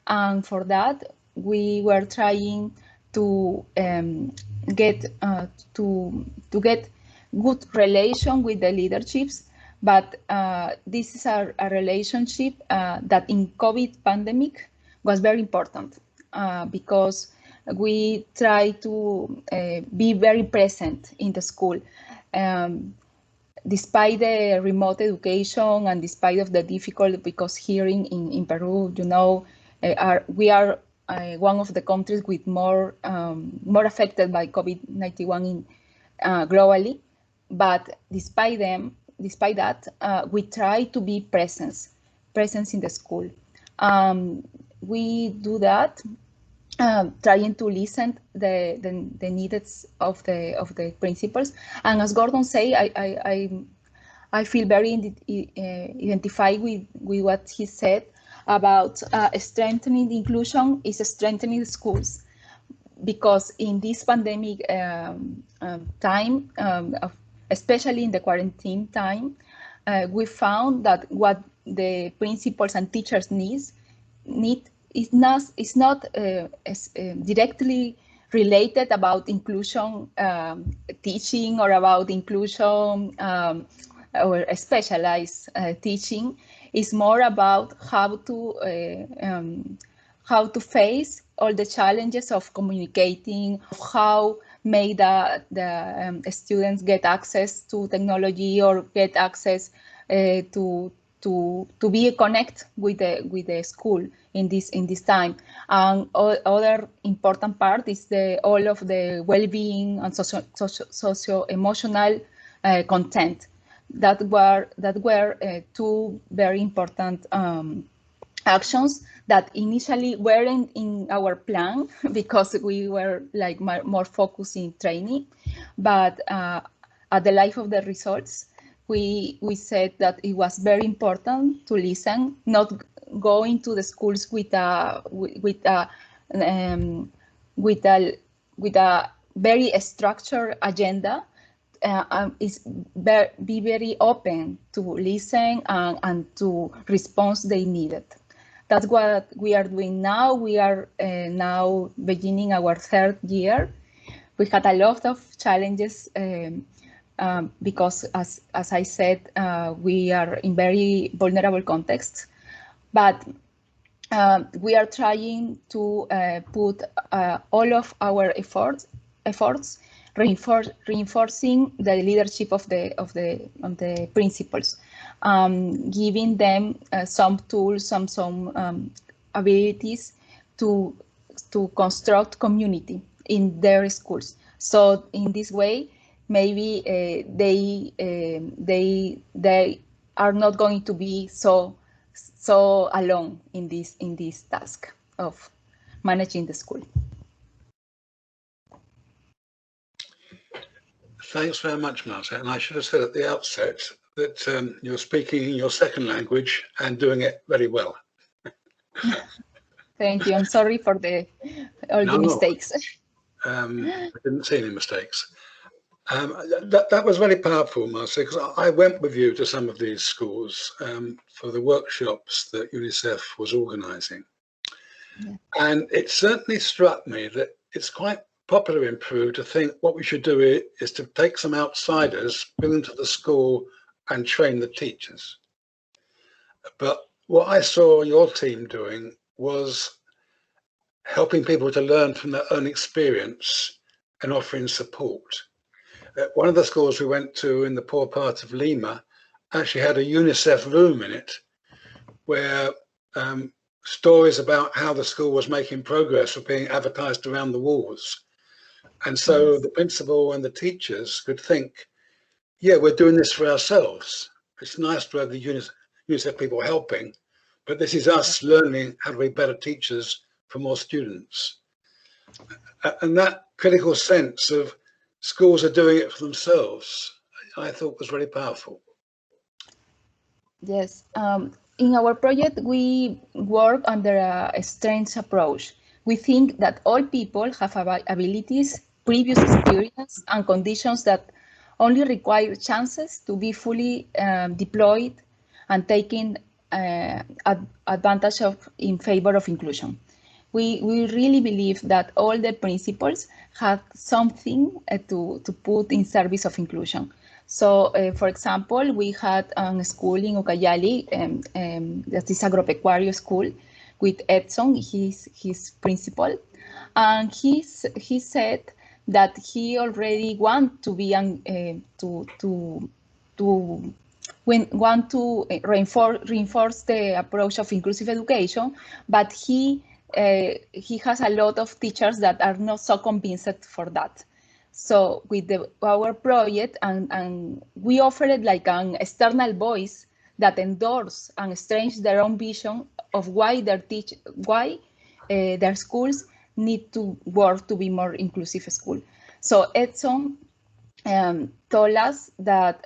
and for that we were trying to get good relation with the leaderships. But this is a relationship that in COVID pandemic was very important because we try to be very present in the school. Despite the remote education and despite of the difficult, because here in Peru, you know, we are one of the countries with more affected by COVID-19 globally. But despite that, we try to be presence in the school. We do that, trying to listen the needs of the principals. And as Gordon say, I feel very identified with what he said about strengthening the inclusion is strengthening the schools, because in this pandemic time, especially in the quarantine time, we found that what the principals and teachers need is not directly related about inclusion teaching or about inclusion or specialized teaching. It's more about how to face all the challenges of communicating, of how make the students get access to technology or get access to be connect with the school in this time. And other important part is all of the well-being and socio-emotional content that were two very important actions that initially weren't in our plan because we were like more focused in training, but at the life of the results, we said that it was very important to listen, not go into the schools with a very structured agenda. Be very open to listen and to respond they needed. That's what we are doing now. We are now beginning our third year. We had a lot of challenges because, as I said, we are in very vulnerable contexts. But we are trying to put all of our efforts reinforcing the leadership of the principals, giving them some tools, some abilities to construct community in their schools. So in this way, maybe they are not going to be so alone in this task of managing the school. Thanks very much, Marta. And I should have said at the outset that you're speaking in your second language and doing it very well. Thank you. I'm sorry for the mistakes. I didn't see any mistakes. That was very powerful, Marta, because I went with you to some of these schools for the workshops that UNICEF was organizing. Yeah. And it certainly struck me that it's quite popular in Peru to think what we should do is to take some outsiders, bring them to the school and train the teachers. But what I saw your team doing was helping people to learn from their own experience and offering support. One of the schools we went to in the poor part of Lima actually had a UNICEF room in it where stories about how the school was making progress were being advertised around the walls. And so yes, the principal and the teachers could think, yeah, we're doing this for ourselves. It's nice to have the UNICEF people helping, but this is us learning how to be better teachers for more students. And that critical sense of schools are doing it for themselves, I thought was really powerful. Yes. In our project, we work under a strengths approach. We think that all people have abilities, previous experience, and conditions that only require chances to be fully deployed and taken advantage of in favor of inclusion. we really believe that all the principals have something to put in service of inclusion. So, for example, we had a school in Ucayali, that is agropecuario school, with Edson, his principal, and he said that he already want to be want to reinforce the approach of inclusive education, but he has a lot of teachers that are not so convinced for that. So with our project, and we offered like an external voice that endorse and exchange their own vision of why their schools need to work to be more inclusive school. So Edson told us that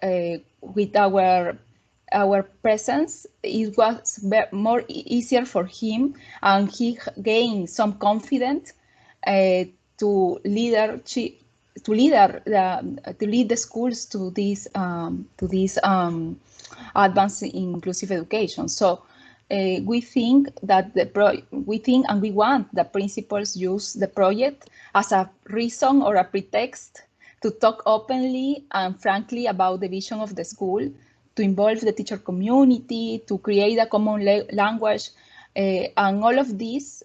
with our presence, it was more easier for him, and he gained some confidence to lead the schools to this advanced inclusive education. So we think that and we want the principals use the project as a reason or a pretext to talk openly and frankly about the vision of the school, to involve the teacher community, to create a common language, and all of this.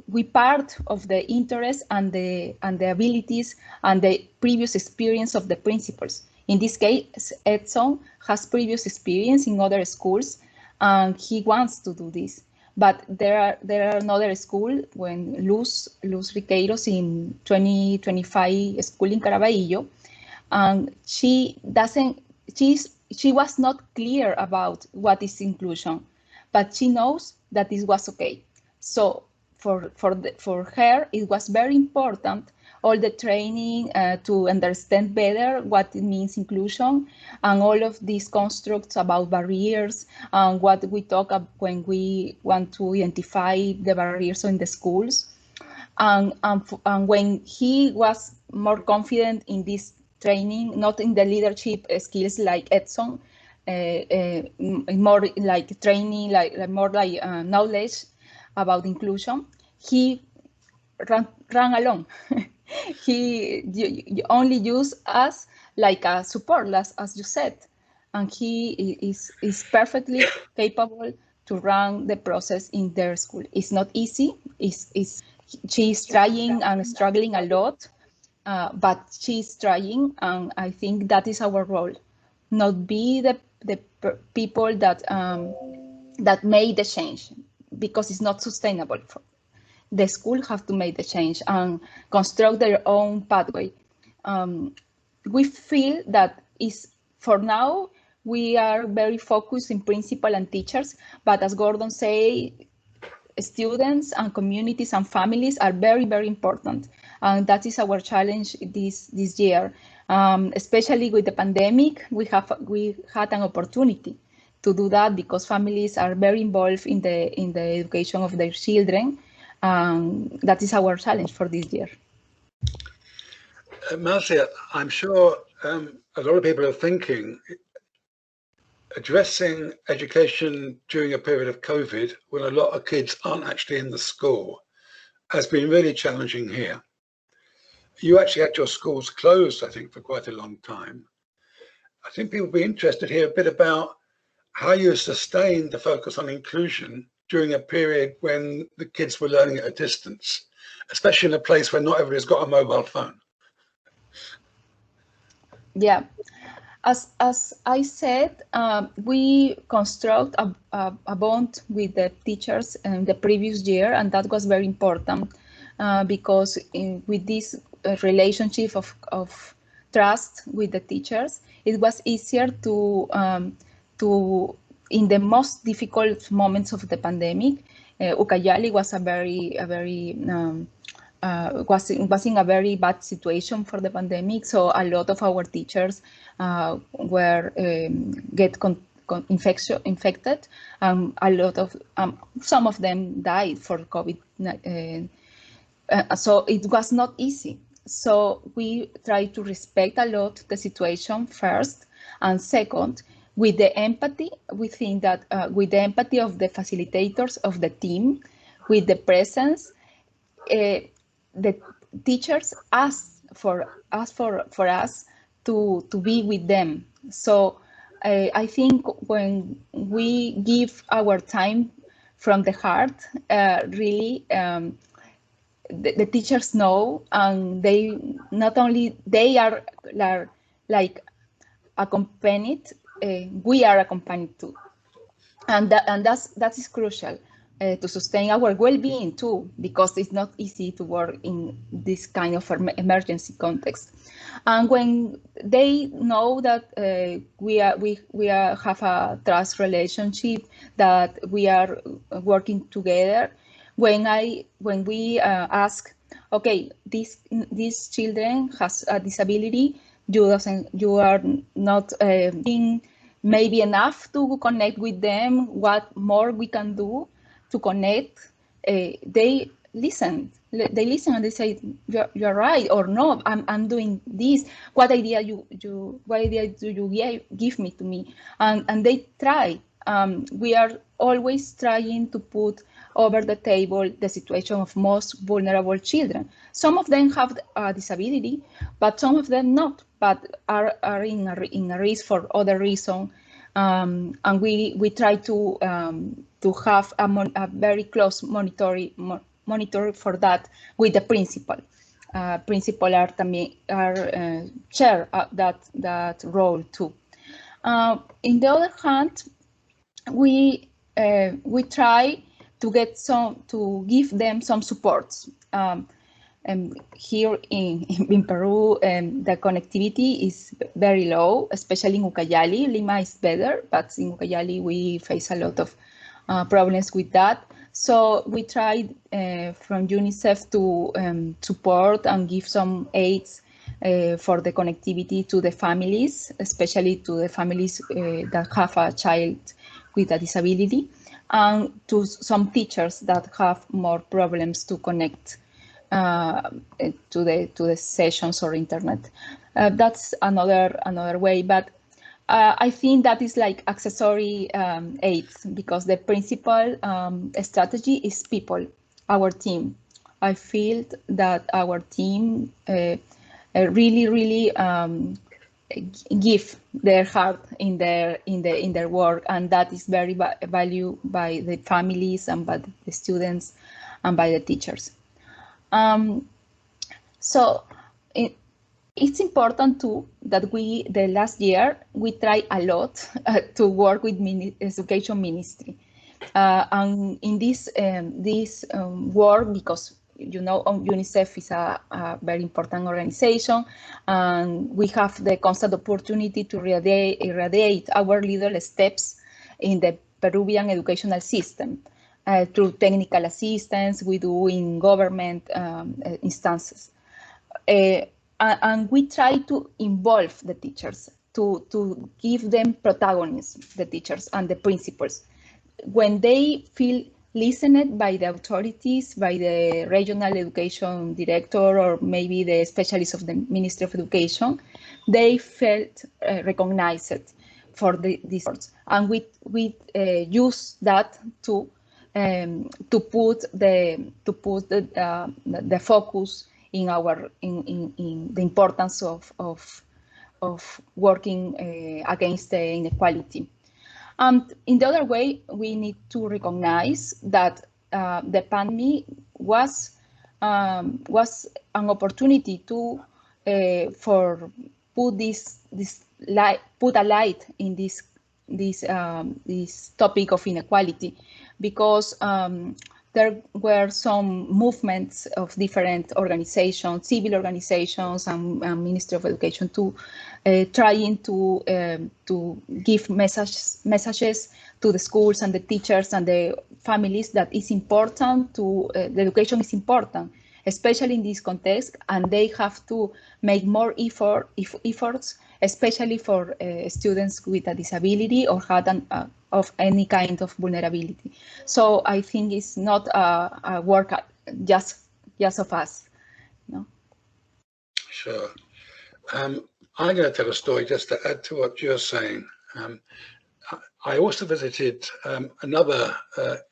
We part of the interest and the abilities and the previous experience of the principals. In this case, Edson has previous experience in other schools, and he wants to do this. But there are another school, when Luz Riqueiros in 2025 school in Caraballo, and she was not clear about what is inclusion, but she knows that it was okay. So for her, it was very important, all the training to understand better what it means inclusion, and all of these constructs about barriers, and what we talk about when we want to identify the barriers in the schools. And when he was more confident in this training, not in the leadership skills like Edson, more like training, more like knowledge about inclusion, he ran along. He only used us like a support, as you said, and he is perfectly capable to run the process in their school. It's not easy. She's trying and struggling a lot, but she's trying, and I think that is our role. Not be the people that made the change, because it's not sustainable. The school have to make the change and construct their own pathway. We feel that for now, we are very focused in principal and teachers, but as Gordon say, students and communities and families are very, very important. And that is our challenge this year. Especially with the pandemic, we had an opportunity to do that, because families are very involved in the education of their children. That is our challenge for this year. Marcia, I'm sure a lot of people are thinking, addressing education during a period of COVID, when a lot of kids aren't actually in the school, has been really challenging here. You actually had your schools closed, I think, for quite a long time. I think people will be interested to hear a bit about how you sustained the focus on inclusion during a period when the kids were learning at a distance, especially in a place where not everybody's got a mobile phone. Yeah, as I said, we construct a bond with the teachers in the previous year, and that was very important because with this relationship of trust with the teachers, it was easier to in the most difficult moments of the pandemic. Ucayali was was in a very bad situation for the pandemic. So a lot of our teachers were infected. A lot of some of them died for COVID. So it was not easy. So we try to respect a lot the situation first, and second, with the empathy, we think that with the empathy of the facilitators of the team, with the presence, the teachers ask for us to be with them. So I think when we give our time from the heart, really, the teachers know, and they not only they are like accompanied, we are accompanied too, and that is crucial to sustain our well-being too, because it's not easy to work in this kind of emergency context. And when they know that we have a trust relationship, that we are working together, when we ask, okay, these children has a disability, you are not being maybe enough to connect with them, what more we can do to connect, they listen and they say, you're right, or no, I'm doing this, what idea do you give me to me, and they try. We are always trying to put over the table the situation of most vulnerable children. Some of them have a disability, but some of them not, but are in a risk for other reasons. And we try to have a very close monitor for that with the principal. Principal are share that role too. In the other hand, we try to give them some supports. Here in Peru, the connectivity is very low, especially in Ucayali. Lima is better, but in Ucayali we face a lot of problems with that. So we tried from UNICEF to support and give some aids for the connectivity to the families, especially to the families that have a child with a disability, and to some teachers that have more problems to connect to the sessions or internet. That's another way, but I think that is like accessory aids, because the principal strategy is people, our team. I feel that our team really give their heart in their work, and that is very valued by the families and by the students and by the teachers. So it's important too that the last year we try a lot to work with education ministry, and in this work, because UNICEF is a very important organization, and we have the constant opportunity to irradiate our little steps in the Peruvian educational system. Through technical assistance we do in government instances. And we try to involve the teachers, to give them protagonism, the teachers and the principals. When they feel listened by the authorities, by the regional education director, or maybe the specialists of the Ministry of Education, they felt recognized for these efforts. And we use that to put the focus in the importance of working against the inequality. In the other way, we need to recognize that the pandemic was an opportunity to put a light in this topic of inequality, because there were some movements of different organizations, civil organizations, and Ministry of Education too, trying to give messages to the schools and the teachers and the families that it's important the education is important, especially in this context, and they have to make more efforts, especially for students with a disability or had of any kind of vulnerability. So I think it's not a work just of us. No? Sure. I'm going to tell a story just to add to what you're saying. I also visited another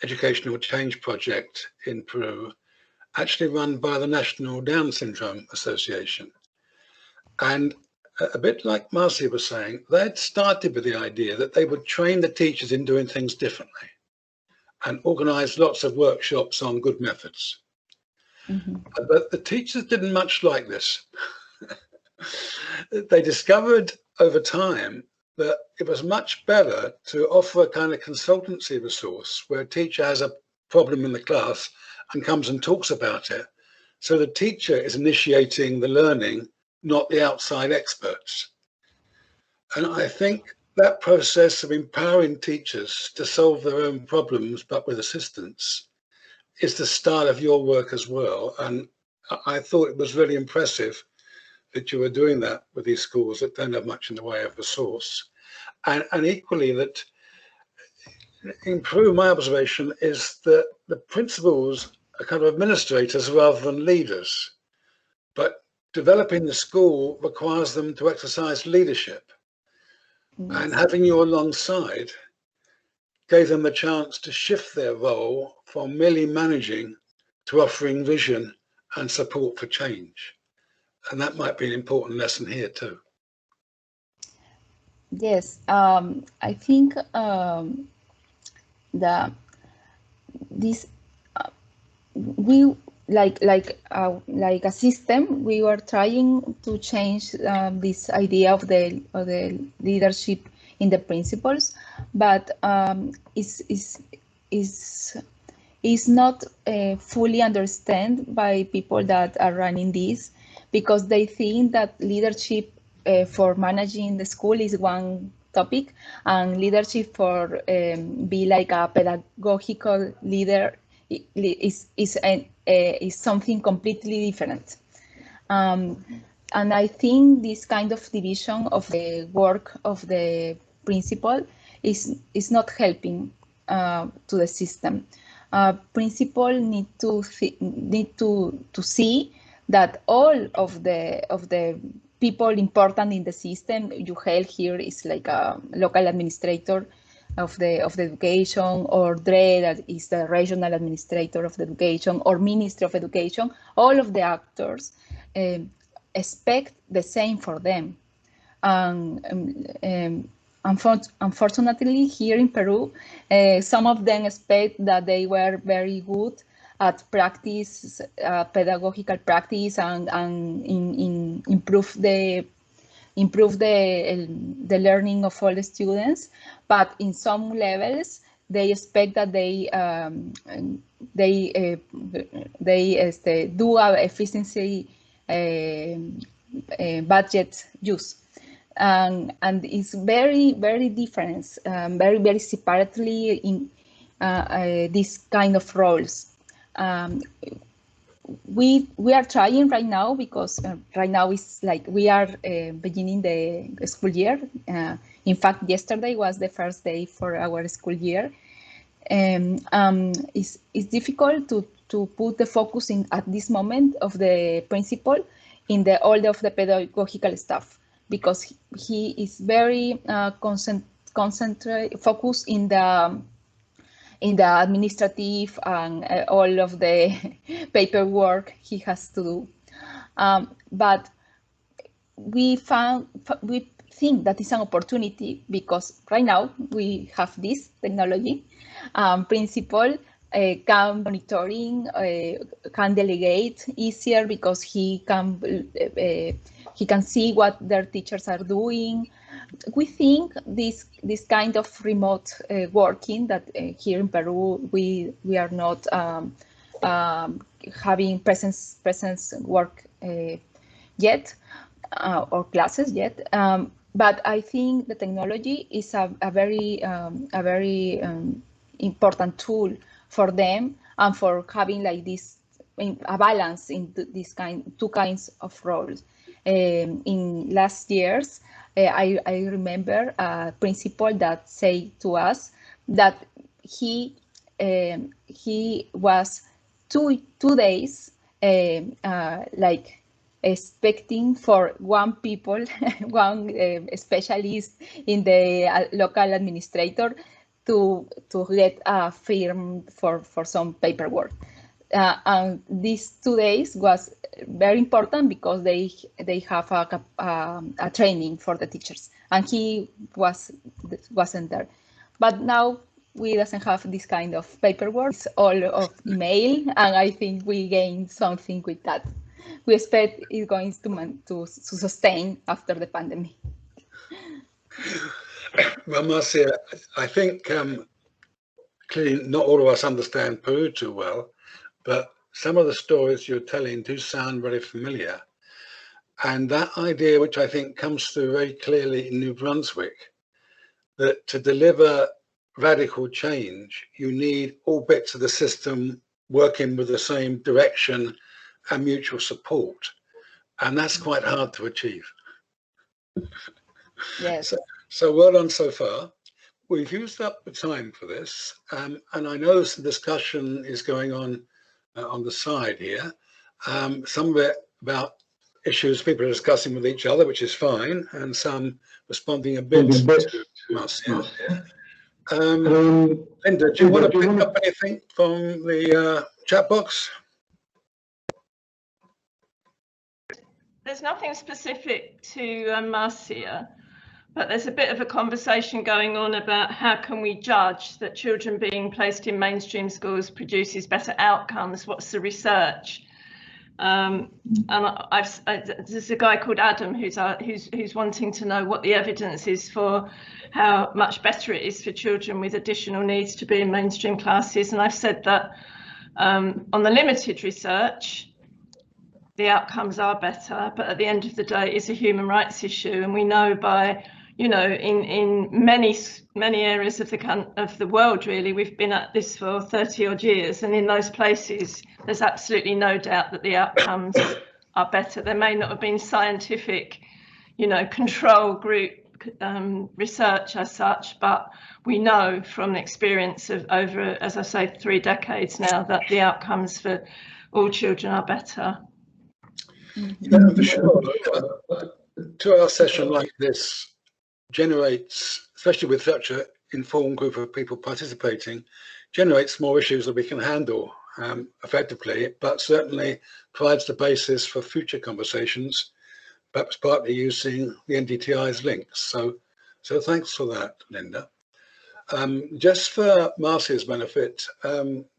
educational change project in Peru, actually run by the National Down Syndrome Association. And a bit like Marcy was saying, they had started with the idea that they would train the teachers in doing things differently and organize lots of workshops on good methods. Mm-hmm. But the teachers didn't much like this. They discovered over time that it was much better to offer a kind of consultancy resource where a teacher has a problem in the class and comes and talks about it. So the teacher is initiating the learning, not the outside experts. And I think that process of empowering teachers to solve their own problems, but with assistance, is the start of your work as well. And I thought it was really impressive that you were doing that with these schools that don't have much in the way of resource. And equally that in Peru, my observation is that the principals are kind of administrators rather than leaders. But developing the school requires them to exercise leadership. Yes. And having you alongside gave them the chance to shift their role from merely managing to offering vision and support for change. And that might be an important lesson here too. Yes, I think we like a system. We were trying to change this idea of the leadership in the principles, but is not fully understood by people that are running this, because they think that leadership for managing the school is one topic, and leadership for be like a pedagogical leader is something completely different. And I think this kind of division of the work of the principal is not helping to the system. Principal need to see that all of the people important in the system. You have here is like a local administrator of the education, or DRE, that is the regional administrator of the education, or Ministry of Education. All of the actors expect the same for them. Unfortunately, here in Peru, some of them expect that they were very good at practice, pedagogical practice, and improve the learning of all the students. But in some levels, they expect that they do a efficiency budget use. And it's very, very different, very, very separately in these kind of roles. We are trying right now, because right now it's like we are beginning the school year. In fact, yesterday was the first day for our school year. It's difficult to put the focus in at this moment of the principal in all of the pedagogical stuff, because he is very focused in the administrative and all of the paperwork he has to do. But we think that is an opportunity, because right now we have this technology. Principal can monitoring, can delegate easier, because he can see what their teachers are doing. We think this kind of remote working that here in Peru we are not having presence work yet, or classes yet. But I think the technology is a very important tool for them, and for having like this a balance in this two kinds of roles. In last years, I remember a principal that said to us that he was two days like expecting for one people, one specialist in the local administrator to get a firm for some paperwork. And these 2 days was very important because they have a training for the teachers, and he wasn't there. But now we doesn't have this kind of paperwork. It's all of email, and I think we gained something with that. We expect it's going to sustain after the pandemic. Well, Marcia, I think clearly not all of us understand Peru too well, but some of the stories you're telling do sound very familiar. And that idea, which I think comes through very clearly in New Brunswick, that to deliver radical change, you need all bits of the system working with the same direction and mutual support. And that's quite hard to achieve. Yes. So well done so far. We've used up the time for this, and I know some discussion is going on the side here. Some of it about issues people are discussing with each other, which is fine, and some responding a bit to Marcia. Linda, do you want to pick up anything from the chat box? There's nothing specific to Marcia, but there's a bit of a conversation going on about how can we judge that children being placed in mainstream schools produces better outcomes. What's the research? And there's a guy called Adam who's wanting to know what the evidence is for how much better it is for children with additional needs to be in mainstream classes. And I've said that on the limited research, the outcomes are better, but at the end of the day, it's a human rights issue, and we know by, you know, in many areas of the world, really, we've been at this for 30 odd years, and in those places, there's absolutely no doubt that the outcomes are better. There may not have been scientific, you know, control group research as such, but we know from the experience of over, as I say, 3 decades now, that the outcomes for all children are better. Yeah, for sure. 2-hour session like this generates, especially with such an informed group of people participating, generates more issues that we can handle effectively, but certainly provides the basis for future conversations, perhaps partly using the NDTi's links. So thanks for that, Linda. Just for Marcia's benefit,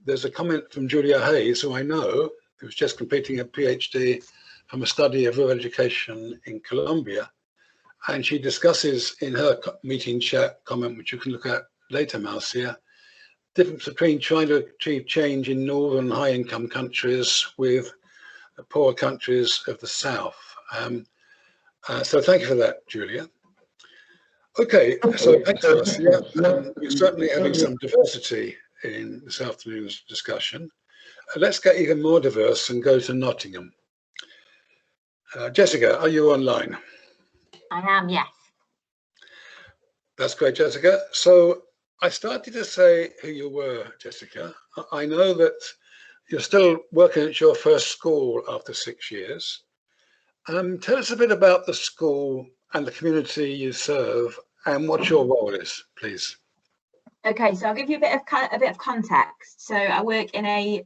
there's a comment from Julia Hayes, who I know, who's just completing a PhD from a study of rural education in Colombia. And she discusses in her meeting chat comment, which you can look at later, Marcia, difference between trying to achieve change in northern high-income countries with the poorer countries of the south. So thank you for that, Julia. Okay, so thanks, Marcia. We're certainly having some diversity in this afternoon's discussion. Let's get even more diverse and go to Nottingham. Jessica, are you online? I am, yes. That's great, Jessica. So I started to say who you were, Jessica. I know that you're still working at your first school after 6 years. Tell us a bit about the school and the community you serve and what your role is, please. Okay, so I'll give you a bit of context. So I work in a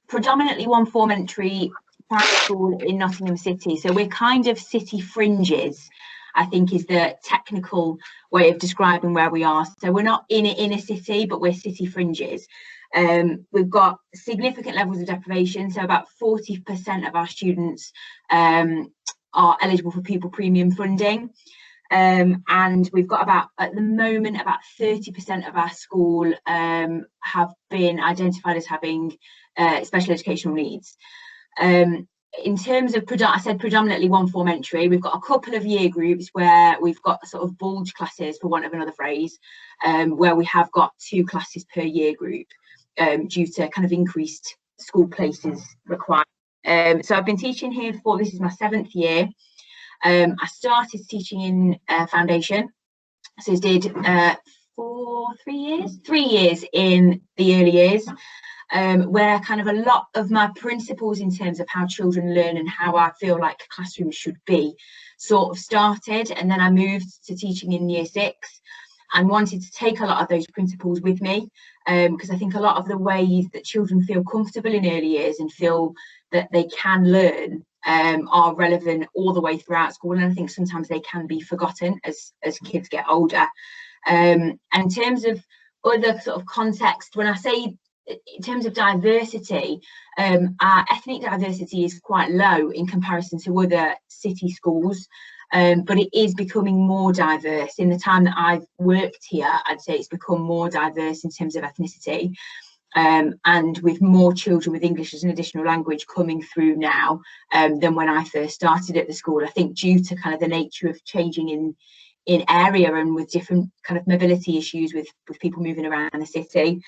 predominantly one-form entry primary school in Nottingham City. So we're kind of city fringes, I think is the technical way of describing where we are. So we're not in a city, but we're city fringes. We've got significant levels of deprivation. So about 40% of our students are eligible for pupil premium funding. And we've got at the moment, about 30% of our school have been identified as having special educational needs. In terms of, I said predominantly one-form entry, we've got a couple of year groups where we've got sort of bulge classes, for want of another phrase, where we have got 2 classes per year group due to kind of increased school places required. So I've been teaching here for, this is my 7th year. I started teaching in foundation, so did 3 years in the early years. where kind of a lot of my principles in terms of how children learn and how I feel like classrooms should be sort of started. And then I moved to teaching in year 6 and wanted to take a lot of those principles with me, because I think a lot of the ways that children feel comfortable in early years and feel that they can learn are relevant all the way throughout school, and I think sometimes they can be forgotten as kids get older. And in terms of other sort of context, when I say in terms of diversity, our ethnic diversity is quite low in comparison to other city schools, but it is becoming more diverse. In the time that I've worked here, I'd say it's become more diverse in terms of ethnicity. And with more children with English as an additional language coming through now than when I first started at the school, I think due to kind of the nature of changing in area and with different kind of mobility issues with people moving around the city.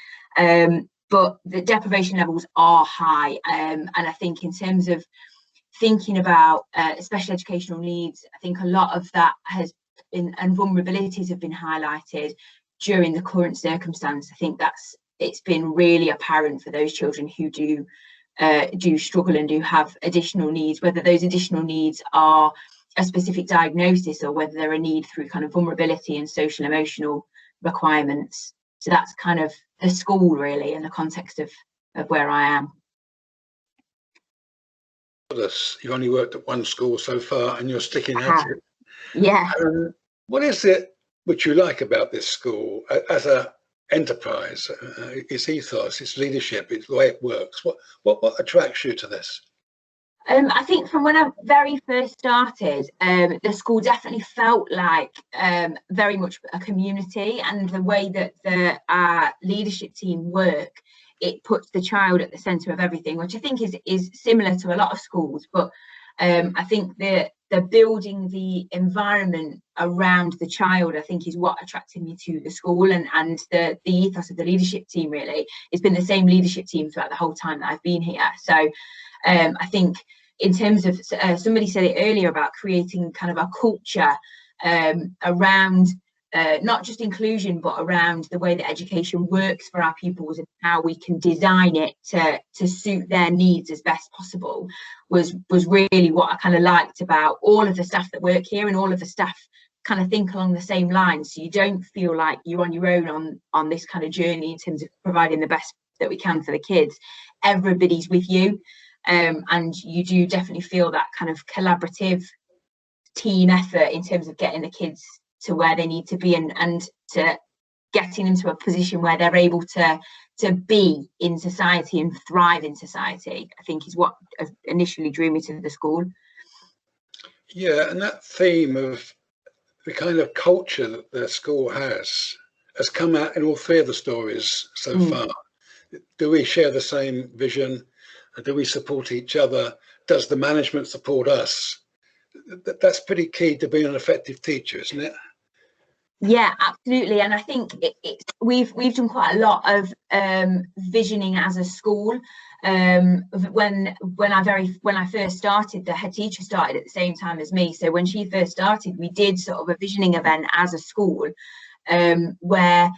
But the deprivation levels are high, and I think in terms of thinking about special educational needs, I think a lot of that has been, and vulnerabilities have been highlighted during the current circumstance. I think it's been really apparent for those children who do struggle and do have additional needs, whether those additional needs are a specific diagnosis or whether they're a need through kind of vulnerability and social emotional requirements. So that's kind of the school really in the context of where I am. You've only worked at one school so far and you're sticking at it. Yeah. What is it which you like about this school as a enterprise? Its ethos, its leadership, it's the way it works. What attracts you to this? I think from when I very first started, the school definitely felt like very much a community, and the way that our leadership team work, it puts the child at the centre of everything, which I think is similar to a lot of schools. But I think the building the environment around the child, I think, is what attracted me to the school, and the ethos of the leadership team really. It's been the same leadership team throughout the whole time that I've been here. So I think in terms of, somebody said it earlier about creating kind of a culture around not just inclusion, but around the way that education works for our pupils and how we can design it to suit their needs as best possible was really what I kind of liked about all of the staff that work here, and all of the staff kind of think along the same lines. So you don't feel like you're on your own on this kind of journey in terms of providing the best that we can for the kids. Everybody's with you. And you do definitely feel that kind of collaborative team effort in terms of getting the kids to where they need to be, and to getting them to a position where they're able to be in society and thrive in society, I think is what initially drew me to the school. Yeah, and that theme of the kind of culture that the school has come out in all three of the stories so far. Do we share the same vision? Do we support each other? Does the management support us? That's pretty key to being an effective teacher, isn't it? Yeah, absolutely. And I think we've done quite a lot of visioning as a school. When I first started, the head teacher started at the same time as me. So when she first started, we did sort of a visioning event as a school, where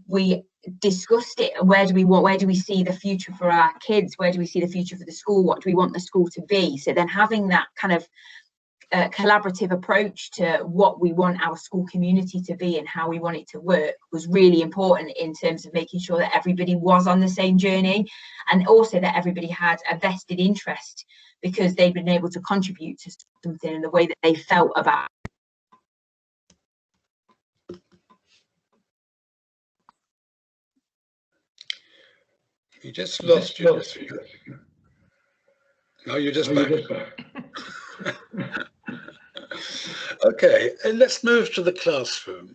we discussed it. Where do we see the future for our kids? Where do we see the future for the school? What do we want the school to be? So then having that kind of collaborative approach to what we want our school community to be and how we want it to work was really important in terms of making sure that everybody was on the same journey, and also that everybody had a vested interest because they'd been able to contribute to something in the way that they felt about it. You just lost you. No, you're just back. Okay, and let's move to the classroom.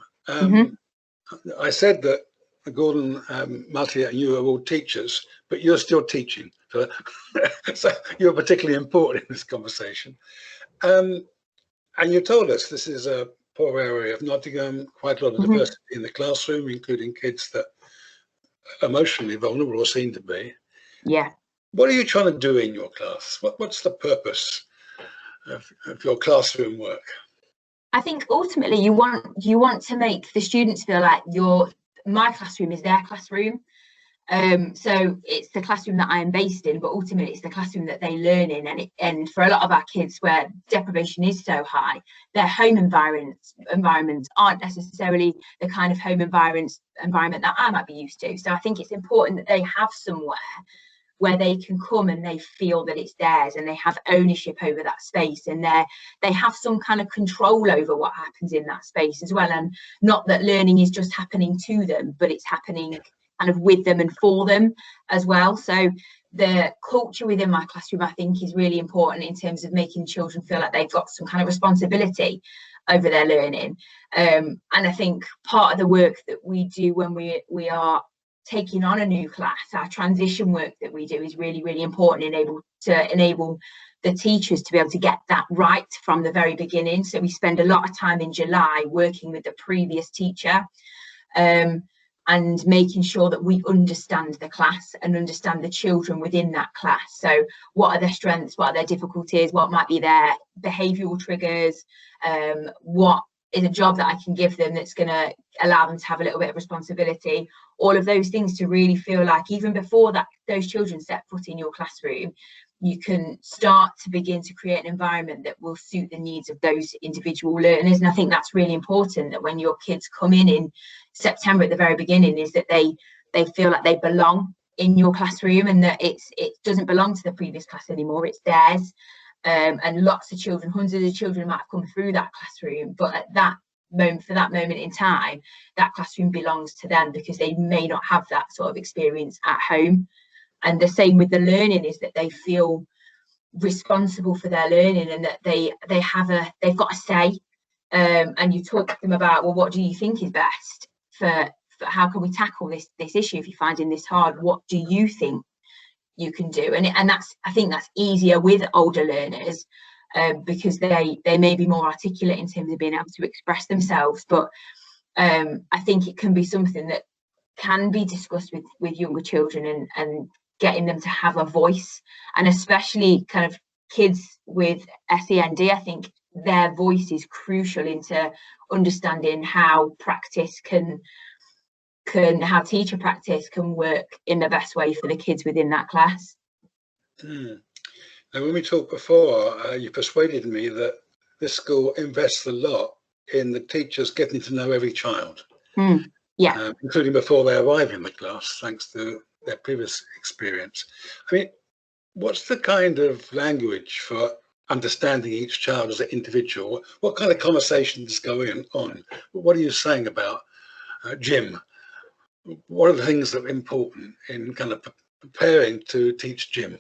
I said that Gordon, Marty, and you are all teachers, but you're still teaching. So you're particularly important in this conversation. And you told us this is a poor area of Nottingham, quite a lot of diversity in the classroom, including kids that are emotionally vulnerable or seem to be. Yeah. What are you trying to do in your class? What's the purpose of your classroom work? I think ultimately you want to make the students feel like my classroom is their classroom. So it's the classroom that I am based in, but ultimately it's the classroom that they learn in. And for a lot of our kids where deprivation is so high, their home environments aren't necessarily the kind of home environment that I might be used to. So I think it's important that they have somewhere where they can come and they feel that it's theirs, and they have ownership over that space, and they have some kind of control over what happens in that space as well. And not that learning is just happening to them, but it's happening kind of with them and for them as well. So the culture within my classroom, I think, is really important in terms of making children feel like they've got some kind of responsibility over their learning. And I think part of the work that we do when we are taking on a new class, our transition work that we do, is really, really important, to enable the teachers to be able to get that right from the very beginning. So we spend a lot of time in July working with the previous teacher, and making sure that we understand the class and understand the children within that class. So what are their strengths, what are their difficulties, what might be their behavioural triggers, what is a job that I can give them that's going to allow them to have a little bit of responsibility, all of those things, to really feel like even before that those children set foot in your classroom, you can start to begin to create an environment that will suit the needs of those individual learners. And I think that's really important, that when your kids come in September at the very beginning, is that they feel like they belong in your classroom, and that it doesn't belong to the previous class anymore, it's theirs. And lots of children, hundreds of children might have come through that classroom, but at that moment, for that moment in time, that classroom belongs to them, because they may not have that sort of experience at home. And the same with the learning, is that they feel responsible for their learning, and that they've got a say. And you talk to them about, well, what do you think is best for how can we tackle this issue? If you're finding this hard, what do you think you can do? And that's, I think that's easier with older learners, because they may be more articulate in terms of being able to express themselves. But I think it can be something that can be discussed with younger children, and getting them to have a voice. And especially kind of kids with SEND, I think their voice is crucial into understanding how how teacher practice can work in the best way for the kids within that class. Now, when we talked before, you persuaded me that this school invests a lot in the teachers getting to know every child, including before they arrive in the class, thanks to their previous experience. I mean, what's the kind of language for understanding each child as an individual? What kind of conversations go on? What are you saying about Jim? What are the things that are important in kind of preparing to teach Jim?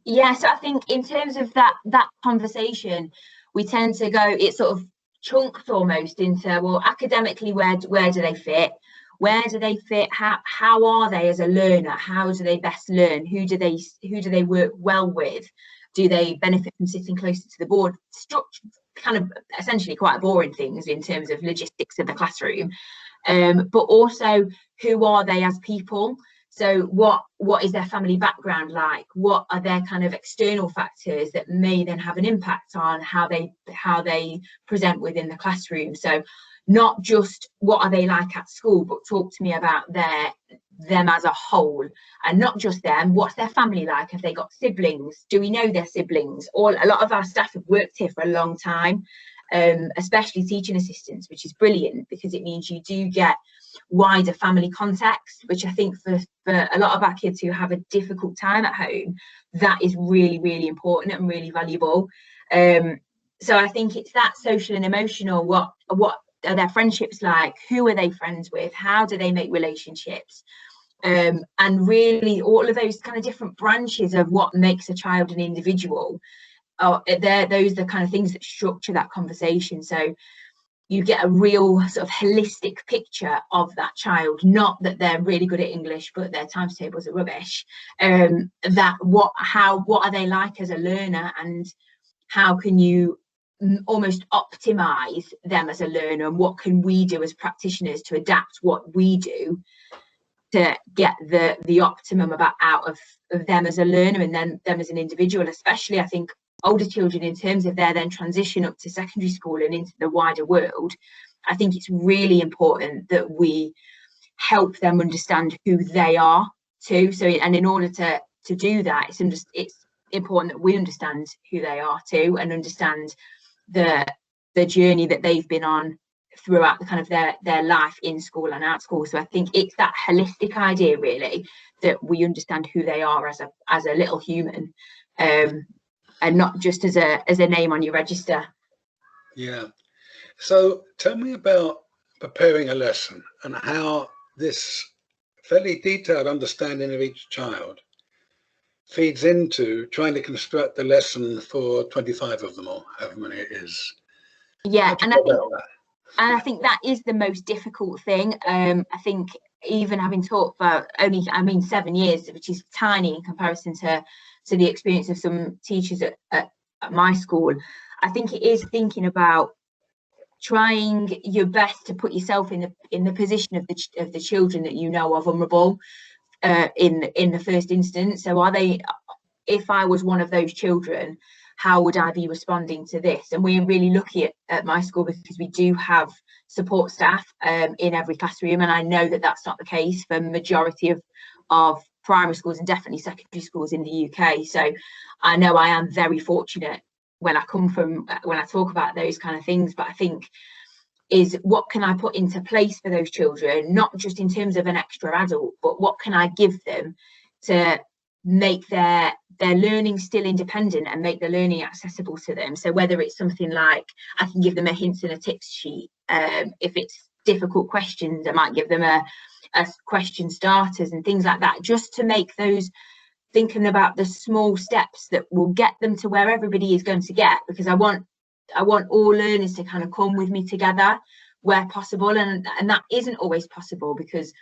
Yeah, so I think in terms of that conversation, we tend to go, it's sort of chunked almost into, well, academically, where do they fit? Where do they fit? How are they as a learner? How do they best learn? Who do they work well with? Do they benefit from sitting closer to the board? Structure, kind of essentially quite boring things in terms of logistics of the classroom. But also, who are they as people? So what is their family background like? What are their kind of external factors that may then have an impact on how they present within the classroom? So not just what are they like at school, but talk to me about them as a whole, and not just them. What's their family like? Have they got siblings? Do we know their siblings? A lot of our staff have worked here for a long time, especially teaching assistants, which is brilliant, because it means you do get wider family context, which I think for a lot of our kids who have a difficult time at home, that is really, really important and really valuable. So I think it's that social and emotional. What are their friendships like? Who are they friends with? How do they make relationships? And really all of those kind of different branches of what makes a child an individual, those are the kind of things that structure that conversation. So you get a real sort of holistic picture of that child, not that they're really good at English but their times tables are rubbish. What are they like as a learner, and how can you almost optimize them as a learner, and what can we do as practitioners to adapt what we do to get the optimum out of them as a learner, and then them as an individual. Especially I think older children, in terms of their then transition up to secondary school and into the wider world, I think it's really important that we help them understand who they are too. So, and in order to do that, it's important that we understand who they are too, and understand the journey that they've been on throughout the kind of their life in school and out school. So I think it's that holistic idea really, that we understand who they are as a little human, and not just as a name on your register. Yeah. So tell me about preparing a lesson and how this fairly detailed understanding of each child feeds into trying to construct the lesson for 25 of them, or however many it is. Yeah, and I think that is the most difficult thing. I think even having taught for only, 7 years, which is tiny in comparison to the experience of some teachers at my school, I think it is thinking about trying your best to put yourself in the position of the children that you know are vulnerable in the first instance. So are they, if I was one of those children, how would I be responding to this? And we're really lucky at my school because we do have support staff in every classroom, and I know that that's not the case for majority of primary schools and definitely secondary schools in the UK. So I know I am very fortunate when I talk about those kind of things. But I think is what can I put into place for those children, not just in terms of an extra adult, but what can I give them to make their learning still independent and make the learning accessible to them. So whether it's something like I can give them a hints and a tips sheet, if it's difficult questions, I might give them a question starters and things like that, just to make those, thinking about the small steps that will get them to where everybody is going to get, because I want all learners to kind of come with me together where possible, and that isn't always possible because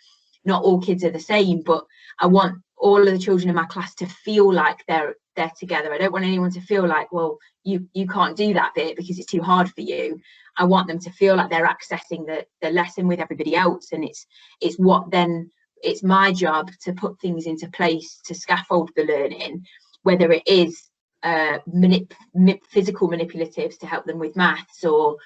not all kids are the same, but I want all of the children in my class to feel like they're together. I don't want anyone to feel like, well, you can't do that bit because it's too hard for you. I want them to feel like they're accessing the lesson with everybody else, and it's my job to put things into place to scaffold the learning, whether it is physical manipulatives to help them with maths, or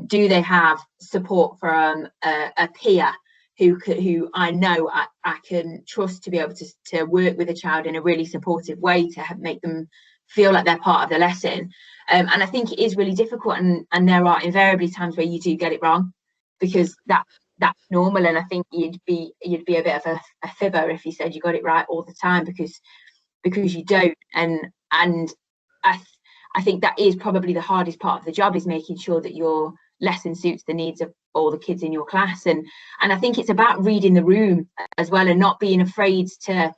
do they have support from a peer who I know I can trust to be able to work with a child in a really supportive way to make them feel like they're part of the lesson. And I think it is really difficult, and there are invariably times where you do get it wrong, because that's normal. And I think you'd be a bit of a fibber if you said you got it right all the time, because you don't. And I think that is probably the hardest part of the job, is making sure that your lesson suits the needs of all the kids in your class. And I think it's about reading the room as well, and not being afraid to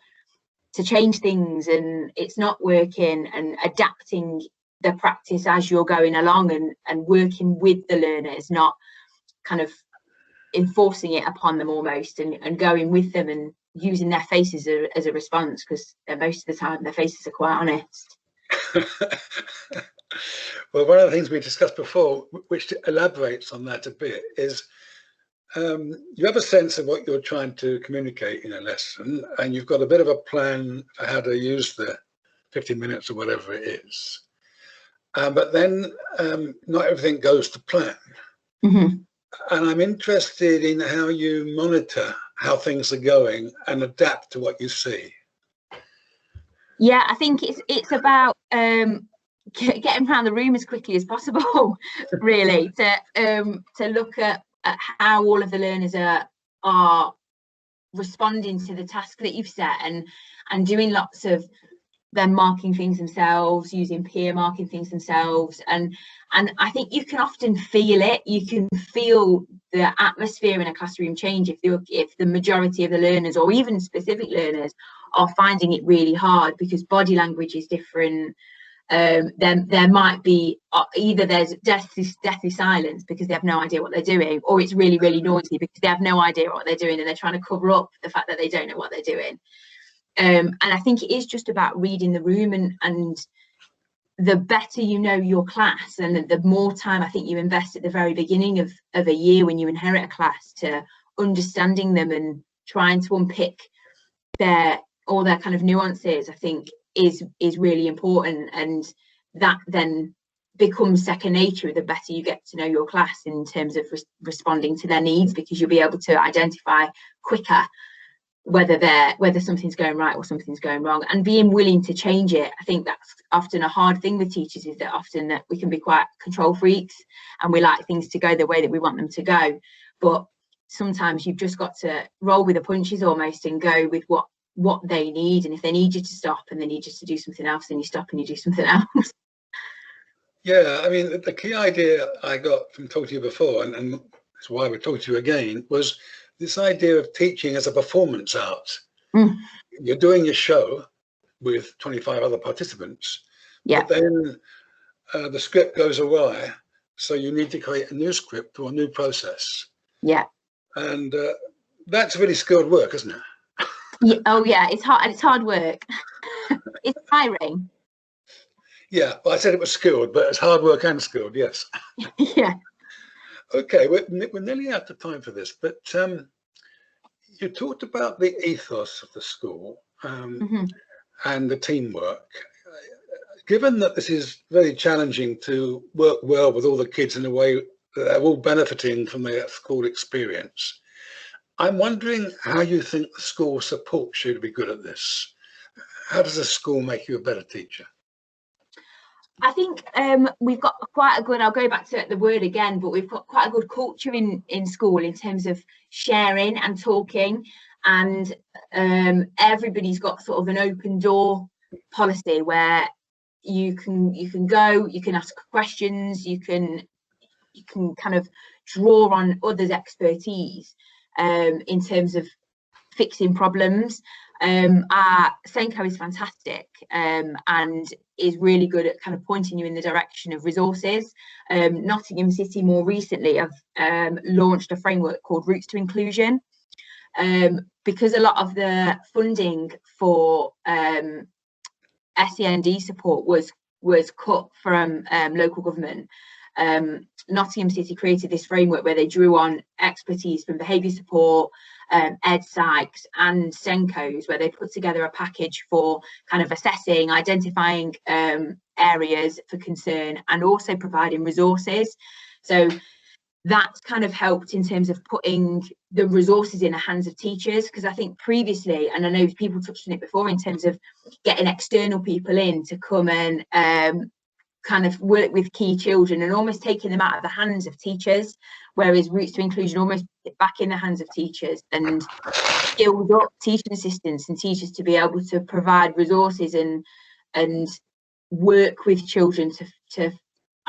change things and it's not working, and adapting the practice as you're going along, and working with the learners, not kind of enforcing it upon them almost, and going with them and using their faces as a response, because most of the time their faces are quite honest. Well, one of the things we discussed before, which elaborates on that a bit, is you have a sense of what you're trying to communicate in a lesson, and you've got a bit of a plan for how to use the 15 minutes or whatever it is. But then not everything goes to plan. Mm-hmm. And I'm interested in how you monitor how things are going and adapt to what you see. Yeah, I think it's about getting around the room as quickly as possible, really, to look at how all of the learners are responding to the task that you've set, and doing lots of them marking things themselves, using peer marking things themselves, and I think you can often feel it. You can feel the atmosphere in a classroom change if the majority of the learners, or even specific learners, are finding it really hard because body language is different. There might be either there's deathly silence because they have no idea what they're doing, or it's really, really noisy because they have no idea what they're doing and they're trying to cover up the fact that they don't know what they're doing. And I think it is just about reading the room, and the better you know your class, and the more time I think you invest at the very beginning of a year when you inherit a class to understanding them and trying to unpick all their kind of nuances, I think is really important. And that then becomes second nature the better you get to know your class in terms of responding to their needs, because you'll be able to identify quicker whether something's going right or something's going wrong, and being willing to change it. I think that's often a hard thing with teachers, is that often that we can be quite control freaks and we like things to go the way that we want them to go, but sometimes you've just got to roll with the punches almost and go with what they need. And if they need you to stop and they need you to do something else, then you stop and you do something else. Yeah, I mean, the key idea I got from talking to you before, and that's why we're talking to you again, was this idea of teaching as a performance art. You're doing your show with 25 other participants, but then the script goes awry, so you need to create a new script or a new process. And that's really skilled work, isn't it? Oh yeah, it's hard. It's hard work. It's tiring. Yeah, well, I said it was skilled, but it's hard work and skilled, yes. Yeah. Okay, we're nearly out of time for this, but you talked about the ethos of the school and the teamwork. Given that this is very challenging to work well with all the kids in a way that they're all benefiting from their school experience, I'm wondering how you think the school supports you to be good at this. How does the school make you a better teacher? I think we've got quite a good, I'll go back to the word again, but we've got quite a good culture in school in terms of sharing and talking, and everybody's got sort of an open door policy where you can go, you can ask questions, you can kind of draw on others' expertise in terms of fixing problems. Our Senko is fantastic and is really good at kind of pointing you in the direction of resources. Nottingham City more recently have launched a framework called Routes to Inclusion, because a lot of the funding for SEND support was cut from local government. Nottingham City created this framework where they drew on expertise from behaviour support, ed psychs and Senkos, where they put together a package for kind of assessing, identifying areas for concern and also providing resources. So that's kind of helped in terms of putting the resources in the hands of teachers, because I think previously, and I know people touched on it before, in terms of getting external people in to come and kind of work with key children and almost taking them out of the hands of teachers, whereas Routes to Inclusion almost back in the hands of teachers and skilled up teaching assistants and teachers to be able to provide resources and work with children to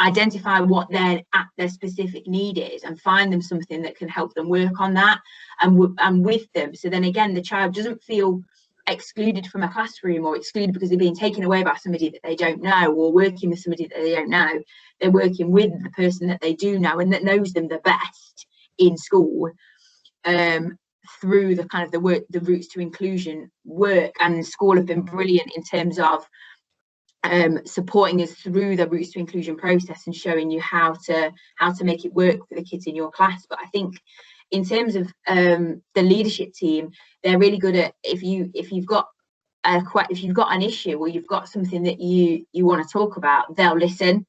identify what their specific need is and find them something that can help them work on that and with them. So then again, the child doesn't feel excluded from a classroom or excluded because they're being taken away by somebody that they don't know or working with somebody that they don't know. They're working with the person that they do know and that knows them the best in school, through the kind of the Routes to Inclusion work. And school have been brilliant in terms of supporting us through the Routes to Inclusion process and showing you how to make it work for the kids in your class. But I think in terms of the leadership team, they're really good at if you've got an issue or you've got something that you want to talk about, they'll listen.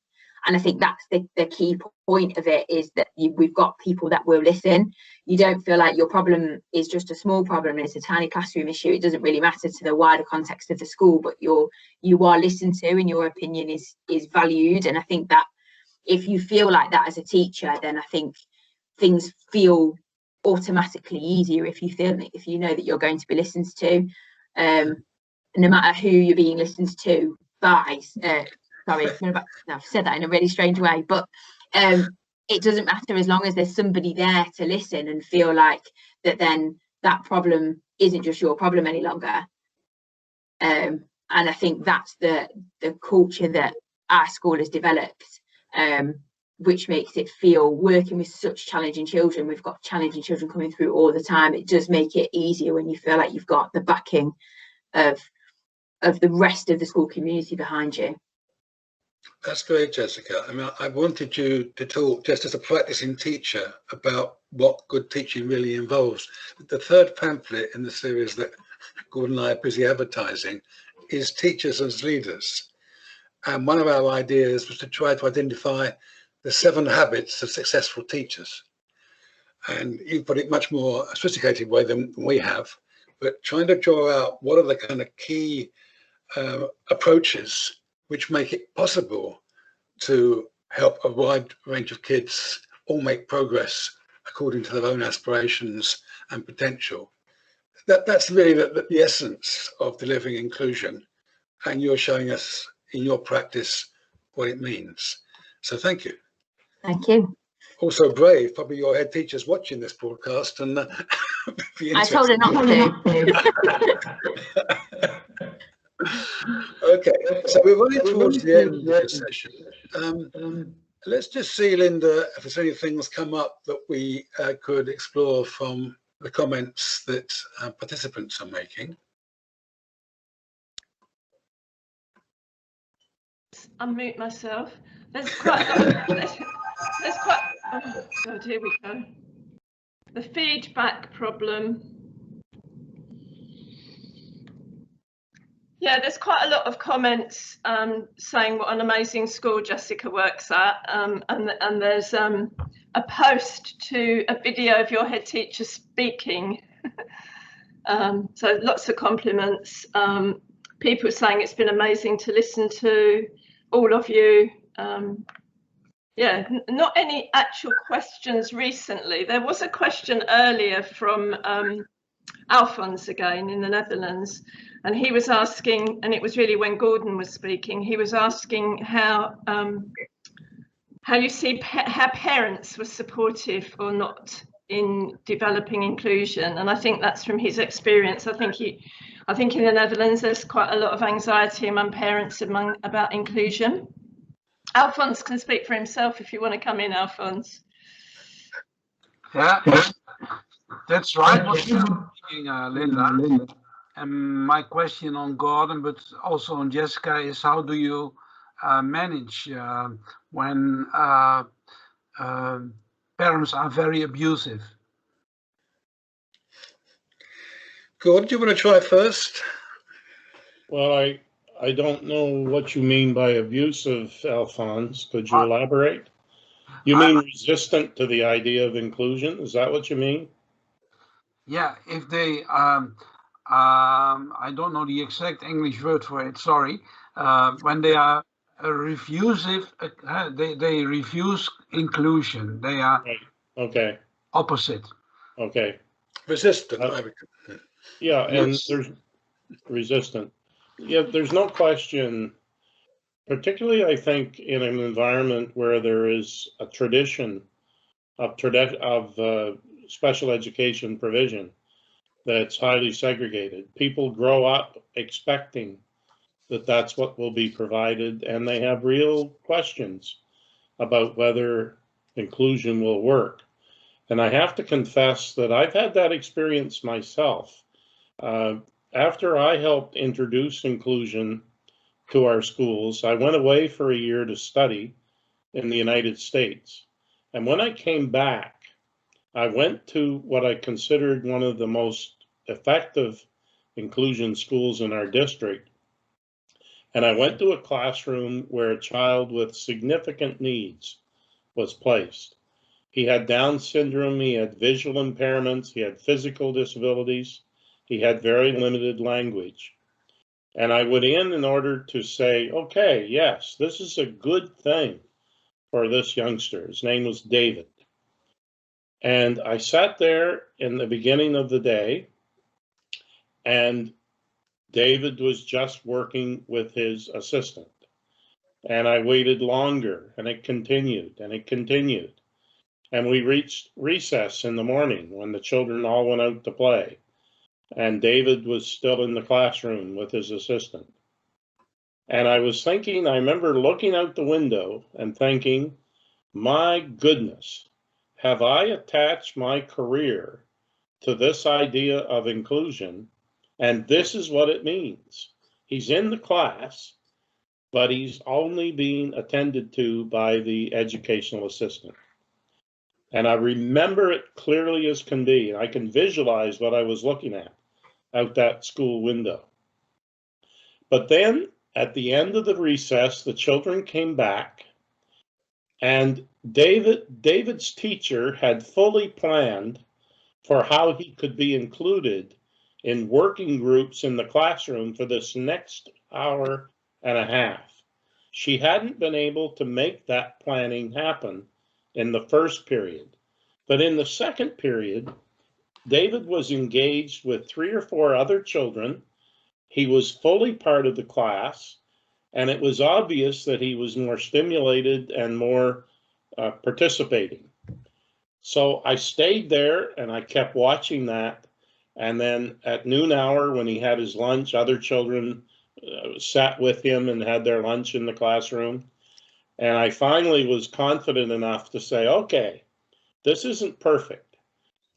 And I think that's the key point of it, is that we've got people that will listen. You don't feel like your problem is just a small problem and it's a tiny classroom issue. It doesn't really matter to the wider context of the school, but you are listened to and your opinion is valued. And I think that if you feel like that as a teacher, then I think things feel automatically easier if you know that you're going to be listened to, no matter who you're being listened to by. Sorry, I've said that in a really strange way, but it doesn't matter as long as there's somebody there to listen and feel like that, then that problem isn't just your problem any longer. And I think that's the culture that our school has developed, which makes it feel, working with such challenging children, we've got challenging children coming through all the time, it does make it easier when you feel like you've got the backing of the rest of the school community behind you. That's great, Jessica. I mean, I wanted you to talk just as a practicing teacher about what good teaching really involves. The third pamphlet in the series that Gordon and I are busy advertising is Teachers as Leaders. And one of our ideas was to try to identify the 7 habits of successful teachers. And you put it much more sophisticated way than we have, but trying to draw out what are the kind of key approaches which make it possible to help a wide range of kids all make progress according to their own aspirations and potential. That's really the essence of delivering inclusion, and you're showing us in your practice what it means. So thank you. Thank you. Also brave, probably your head teacher's watching this broadcast and be I told her not to. Okay, so we're running towards the end of the session. Let's just see, Linda, if there's any things come up that we could explore from the comments that participants are making. Unmute myself. There's quite a lot. There's quite. Oh God, here we go. The feedback problem. Yeah, there's quite a lot of comments saying what an amazing school Jessica works at, and there's a post to a video of your head teacher speaking. So lots of compliments. People saying it's been amazing to listen to, all of you. Yeah, not any actual questions recently. There was a question earlier from Alphonse again in the Netherlands, and he was asking, and it was really when Gordon was speaking, he was asking how you see how parents were supportive or not in developing inclusion, and I think that's from his experience. I think in the Netherlands there's quite a lot of anxiety among parents about inclusion. Alphonse can speak for himself if you want to come in, Alphonse. Yeah, that's right. What you're speaking, Linda. And my question on Gordon, but also on Jessica, is how do you manage when parents are very abusive? Gordon, do you want to try first? Well, I don't know what you mean by abusive, Alphonse. Could you elaborate? You mean resistant to the idea of inclusion? Is that what you mean? Yeah, if they, I don't know the exact English word for it, sorry. When they are refusive, they refuse inclusion. They are okay. Opposite. Okay. Resistant. Yeah, and there's resistant. Yeah, there's no question, particularly I think in an environment where there is a tradition of special education provision that's highly segregated. People grow up expecting that that's what will be provided, and they have real questions about whether inclusion will work. And I have to confess that I've had that experience myself. After I helped introduce inclusion to our schools, I went away for a year to study in the United States. And when I came back, I went to what I considered one of the most effective inclusion schools in our district. And I went to a classroom where a child with significant needs was placed. He had Down syndrome, he had visual impairments, he had physical disabilities, he had very limited language. And I went in order to say, okay, yes, this is a good thing for this youngster. His name was David. And I sat there in the beginning of the day, and David was just working with his assistant. And I waited longer, and it continued, and it continued. And we reached recess in the morning when the children all went out to play. And David was still in the classroom with his assistant. And I was thinking, I remember looking out the window and thinking, my goodness, have I attached my career to this idea of inclusion? And this is what it means. He's in the class, but he's only being attended to by the educational assistant. And I remember it clearly as can be. And I can visualize what I was looking at out that school window. But then at the end of the recess, the children came back, and David's teacher had fully planned for how he could be included in working groups in the classroom for this next hour and a half. She hadn't been able to make that planning happen in the first period. But in the second period, David was engaged with 3 or 4 other children. He was fully part of the class, and it was obvious that he was more stimulated and more participating. So I stayed there and I kept watching that. And then at noon hour, when he had his lunch, other children sat with him and had their lunch in the classroom. And I finally was confident enough to say, okay, this isn't perfect.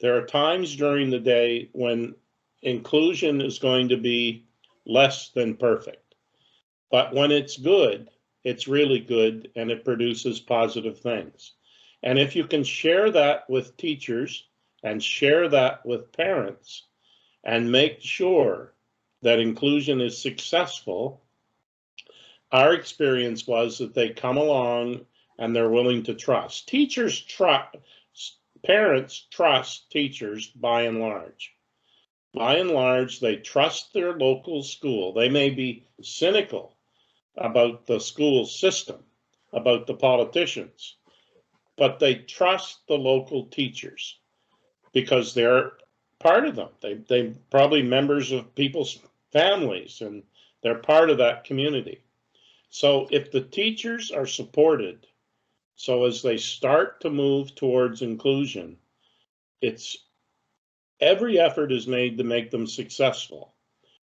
There are times during the day when inclusion is going to be less than perfect. But when it's good, it's really good, and it produces positive things. And if you can share that with teachers and share that with parents and make sure that inclusion is successful, our experience was that they come along and they're willing to trust. Teachers trust, parents trust teachers by and large. By and large, they trust their local school. They may be cynical about the school system, about the politicians, but they trust the local teachers because they're part of them. They're probably members of people's families, and they're part of that community. So if the teachers are supported, so as they start to move towards inclusion, every effort is made to make them successful.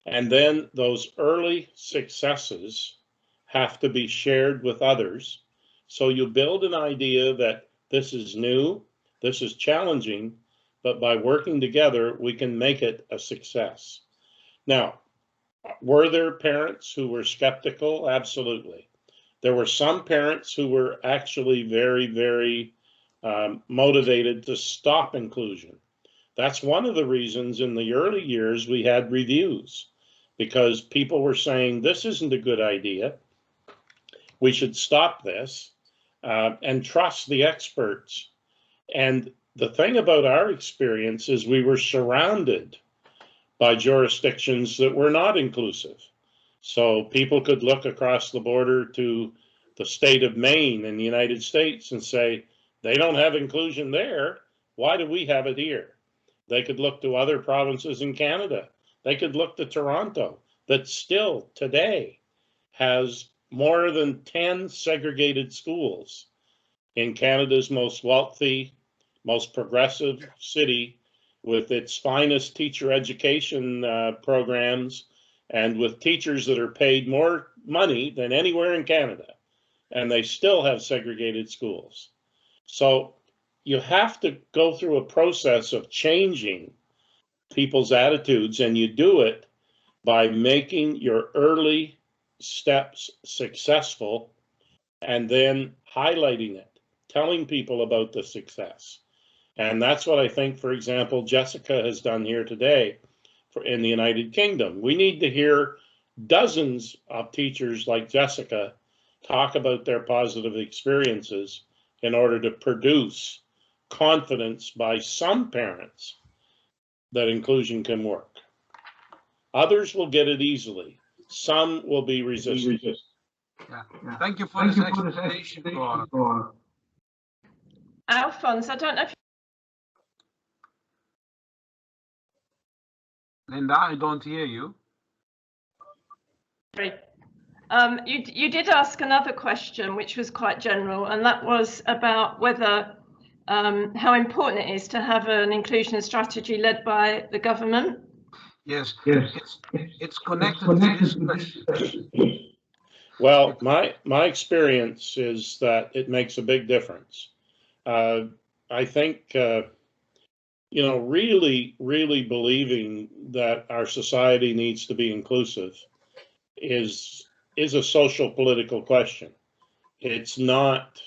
And then those early successes have to be shared with others. So you build an idea that this is new, this is challenging, but by working together, we can make it a success. Now, were there parents who were skeptical? Absolutely. There were some parents who were actually very, very motivated to stop inclusion. That's one of the reasons in the early years we had reviews, because people were saying, this isn't a good idea. We should stop this and trust the experts. And the thing about our experience is we were surrounded by jurisdictions that were not inclusive. So people could look across the border to the state of Maine in the United States and say, they don't have inclusion there. Why do we have it here? They could look to other provinces in Canada. They could look to Toronto, that still today has more than 10 segregated schools in Canada's most wealthy, most progressive city, with its finest teacher education programs, and with teachers that are paid more money than anywhere in Canada, and they still have segregated schools. So you have to go through a process of changing people's attitudes, and you do it by making your early steps successful and then highlighting it, telling people about the success. And that's what I think, for example, Jessica has done here today in the United Kingdom. We need to hear dozens of teachers like Jessica talk about their positive experiences in order to produce confidence by some parents that inclusion can work. Others will get it easily. Some will be resistant. Yeah. Thank you for this explanation, Gordon. Alphonse, I don't know if Linda, I don't hear you. Sorry. You did ask another question, which was quite general, and that was about whether how important it is to have an inclusion strategy led by the government. Yes. It's connected to this question. Well, my experience is that it makes a big difference. I think really believing that our society needs to be inclusive is a social political question. It's not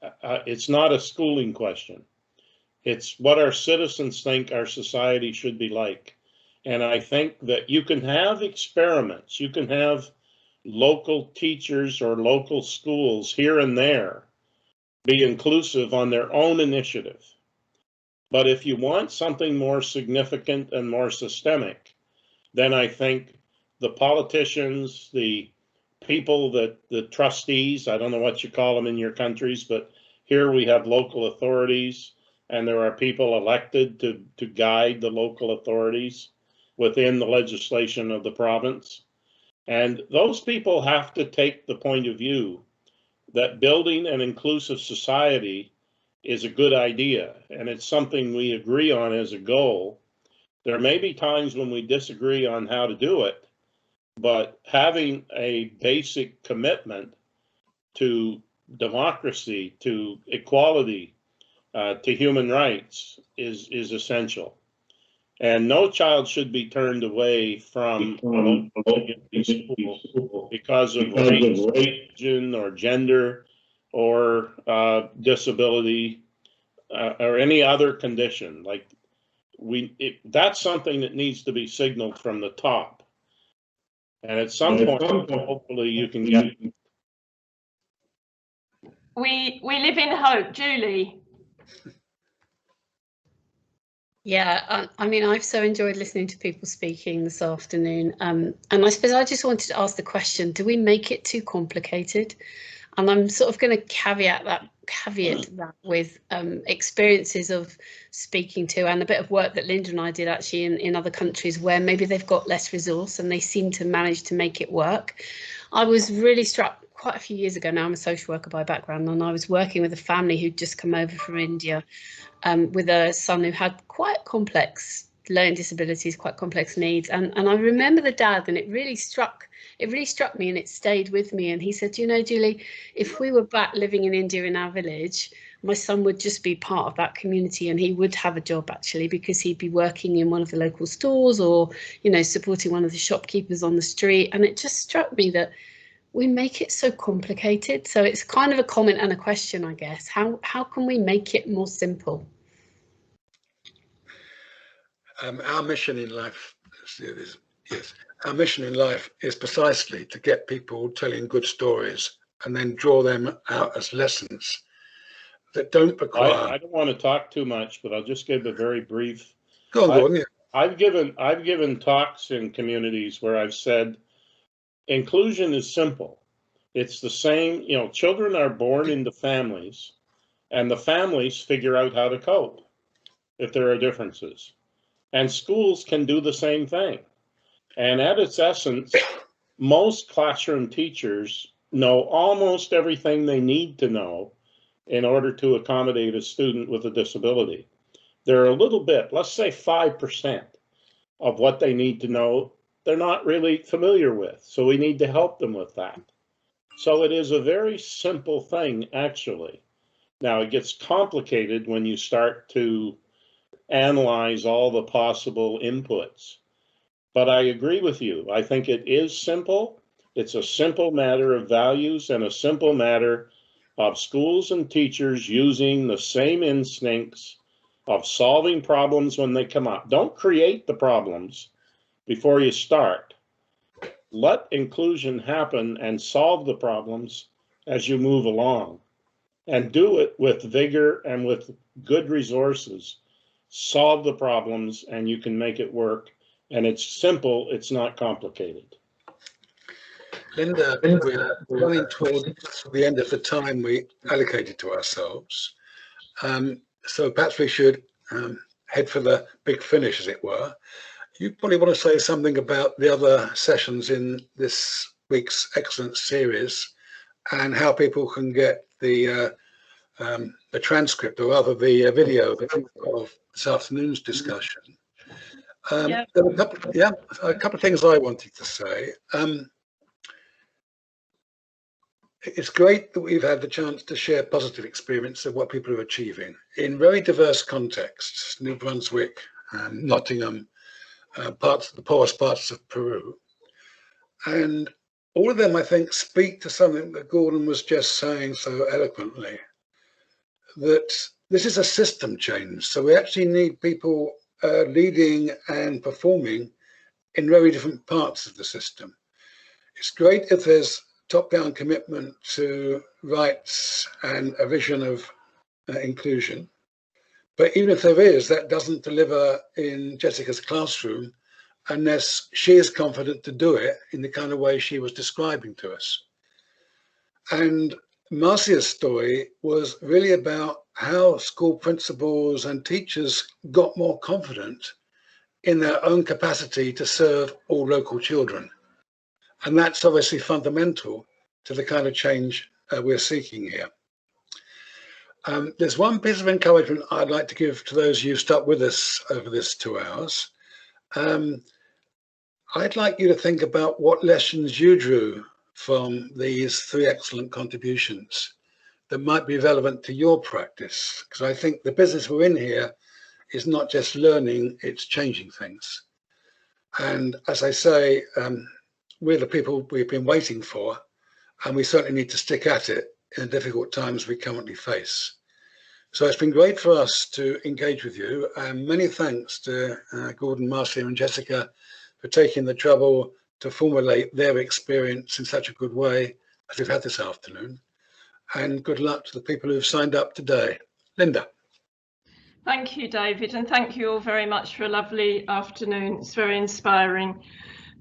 a schooling question. It's what our citizens think our society should be like. And I think that you can have experiments, you can have local teachers or local schools here and there be inclusive on their own initiative. But if you want something more significant and more systemic, then I think the politicians, the people the trustees, I don't know what you call them in your countries, but here we have local authorities, and there are people elected to guide the local authorities within the legislation of the province. And those people have to take the point of view that building an inclusive society is a good idea, and it's something we agree on as a goal. There may be times when we disagree on how to do it, but having a basic commitment to democracy, to equality, to human rights is essential. And no child should be turned away from a local community school because of race, religion, or gender, or disability, or any other condition. Like that's something that needs to be signaled from the top. And at some point, hopefully, you can get. We live in hope, Julie. Yeah, I mean, I've so enjoyed listening to people speaking this afternoon. And I suppose I just wanted to ask the question, do we make it too complicated? And I'm sort of going to caveat that with experiences of speaking to, and a bit of work that Linda and I did actually in other countries where maybe they've got less resource and they seem to manage to make it work. I was really struck quite a few years ago now. I'm a social worker by background, and I was working with a family who'd just come over from India with a son who had quite complex learning disabilities, quite complex needs. And I remember the dad, and it really struck me, and it stayed with me. And he said, you know, Julie, if we were back living in India in our village, my son would just be part of that community, and he would have a job actually, because he'd be working in one of the local stores, or, you know, supporting one of the shopkeepers on the street. And it just struck me that we make it so complicated. So it's kind of a comment and a question, I guess. How can we make it more simple? Our mission in life, our mission in life is precisely to get people telling good stories and then draw them out as lessons that don't require. I don't want to talk too much, but I'll just give a very brief. Go on, Gordon. Yeah. I've given talks in communities where I've said inclusion is simple. It's the same, you know, children are born into families, and the families figure out how to cope if there are differences. And schools can do the same thing. And at its essence, most classroom teachers know almost everything they need to know in order to accommodate a student with a disability. They're a little bit, let's say 5% of what they need to know, they're not really familiar with. So we need to help them with that. So it is a very simple thing, actually. Now, it gets complicated when you start to analyze all the possible inputs. But I agree with you. I think it is simple. It's a simple matter of values and a simple matter of schools and teachers using the same instincts of solving problems when they come up. Don't create the problems before you start. Let inclusion happen and solve the problems as you move along, and do it with vigor and with good resources. Solve the problems and you can make it work. And it's simple, it's not complicated. Linda, we're running towards the end of the time we allocated to ourselves. So perhaps we should head for the big finish, as it were. You probably want to say something about the other sessions in this week's excellent series and how people can get the transcript, or rather the video of this afternoon's discussion. There were a couple of things I wanted to say. It's great that we've had the chance to share positive experience of what people are achieving in very diverse contexts: New Brunswick, Nottingham, parts of the poorest parts of Peru. And all of them, I think, speak to something that Gordon was just saying so eloquently, that this is a system change. So we actually need people leading and performing in very different parts of the system. It's great if there's top-down commitment to rights and a vision of inclusion. But even if there is, that doesn't deliver in Jessica's classroom unless she is confident to do it in the kind of way she was describing to us. And Marcia's story was really about how school principals and teachers got more confident in their own capacity to serve all local children. And that's obviously fundamental to the kind of change we're seeking here. There's one piece of encouragement I'd like to give to those who've stuck with us over this 2 hours. I'd like you to think about what lessons you drew from these 3 excellent contributions that might be relevant to your practice, because I think the business we're in here is not just learning, it's changing things. And as I say, we're the people we've been waiting for, and we certainly need to stick at it in the difficult times we currently face. So it's been great for us to engage with you, and many thanks to Gordon, Marcia and Jessica for taking the trouble to formulate their experience in such a good way as we've had this afternoon. And good luck to the people who've signed up today. Linda. Thank you, David, and thank you all very much for a lovely afternoon. It's very inspiring.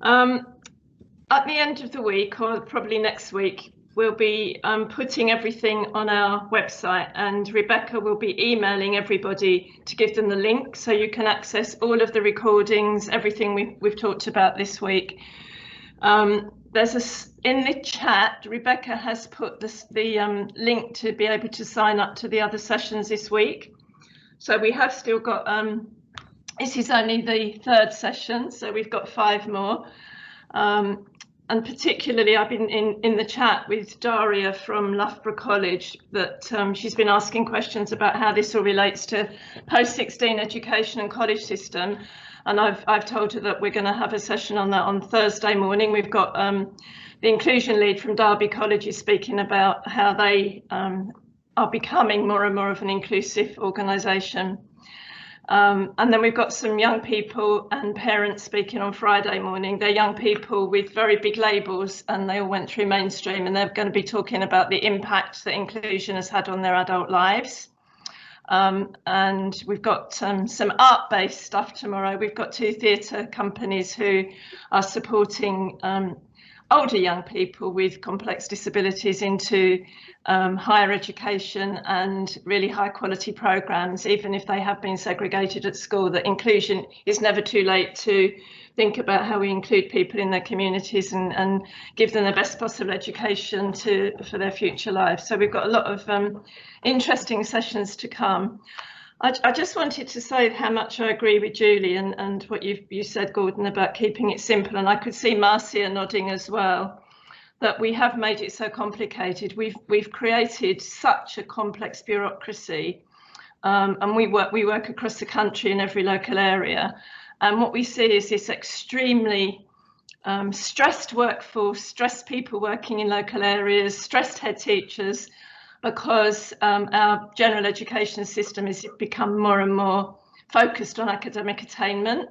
At the end of the week, or probably next week, we'll be putting everything on our website, and Rebecca will be emailing everybody to give them the link so you can access all of the recordings, everything we've talked about this week. In the chat, Rebecca has put the link to be able to sign up to the other sessions this week. So we have still got, this is only the 3rd session, so we've got 5 more. And particularly I've been in the chat with Daria from Loughborough College, that she's been asking questions about how this all relates to post-16 education and college system. And I've told her that we're going to have a session on that on Thursday morning. We've got the inclusion lead from Derby College is speaking about how they are becoming more and more of an inclusive organisation. And then we've got some young people and parents speaking on Friday morning. They're young people with very big labels, and they all went through mainstream, and they're going to be talking about the impact that inclusion has had on their adult lives. And we've got some art-based stuff tomorrow. We've got 2 theatre companies who are supporting older young people with complex disabilities into higher education and really high quality programs, even if they have been segregated at school. That inclusion is never too late to think about how we include people in their communities and give them the best possible education for their future lives. So we've got a lot of interesting sessions to come. I just wanted to say how much I agree with Julie and what you said, Gordon, about keeping it simple. And I could see Marcia nodding as well, that we have made it so complicated. We've created such a complex bureaucracy, and we work across the country in every local area. And what we see is this extremely stressed workforce, stressed people working in local areas, stressed head teachers, because our general education system has become more and more focused on academic attainment.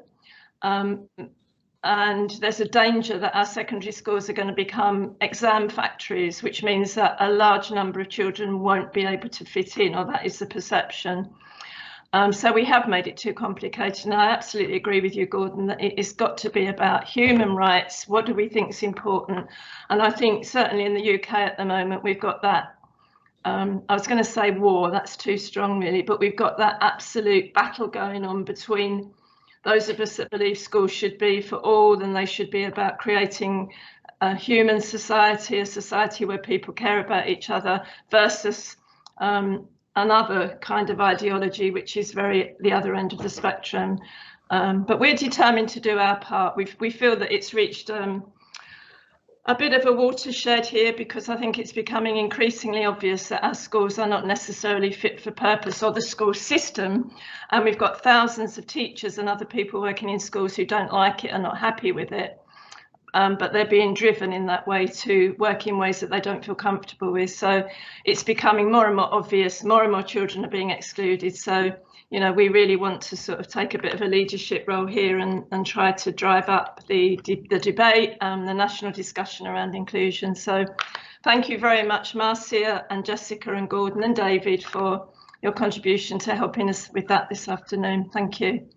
And there's a danger that our secondary schools are going to become exam factories, which means that a large number of children won't be able to fit in, or that is the perception. So we have made it too complicated. And I absolutely agree with you, Gordon, that it's got to be about human rights. What do we think is important? And I think certainly in the UK at the moment, we've got that. I was going to say war, that's too strong really, but we've got that absolute battle going on between those of us that believe schools should be for all, and they should be about creating a human society, a society where people care about each other, versus another kind of ideology, which is very the other end of the spectrum. But we're determined to do our part. We feel that it's reached a bit of a watershed here, because I think it's becoming increasingly obvious that our schools are not necessarily fit for purpose, or the school system. And we've got thousands of teachers and other people working in schools who don't like it and not happy with it. But they're being driven in that way to work in ways that they don't feel comfortable with. So it's becoming more and more obvious, more and more children are being excluded. So, you know, we really want to sort of take a bit of a leadership role here and try to drive up the debate, the national discussion around inclusion. So thank you very much, Marcia and Jessica and Gordon and David, for your contribution to helping us with that this afternoon. Thank you.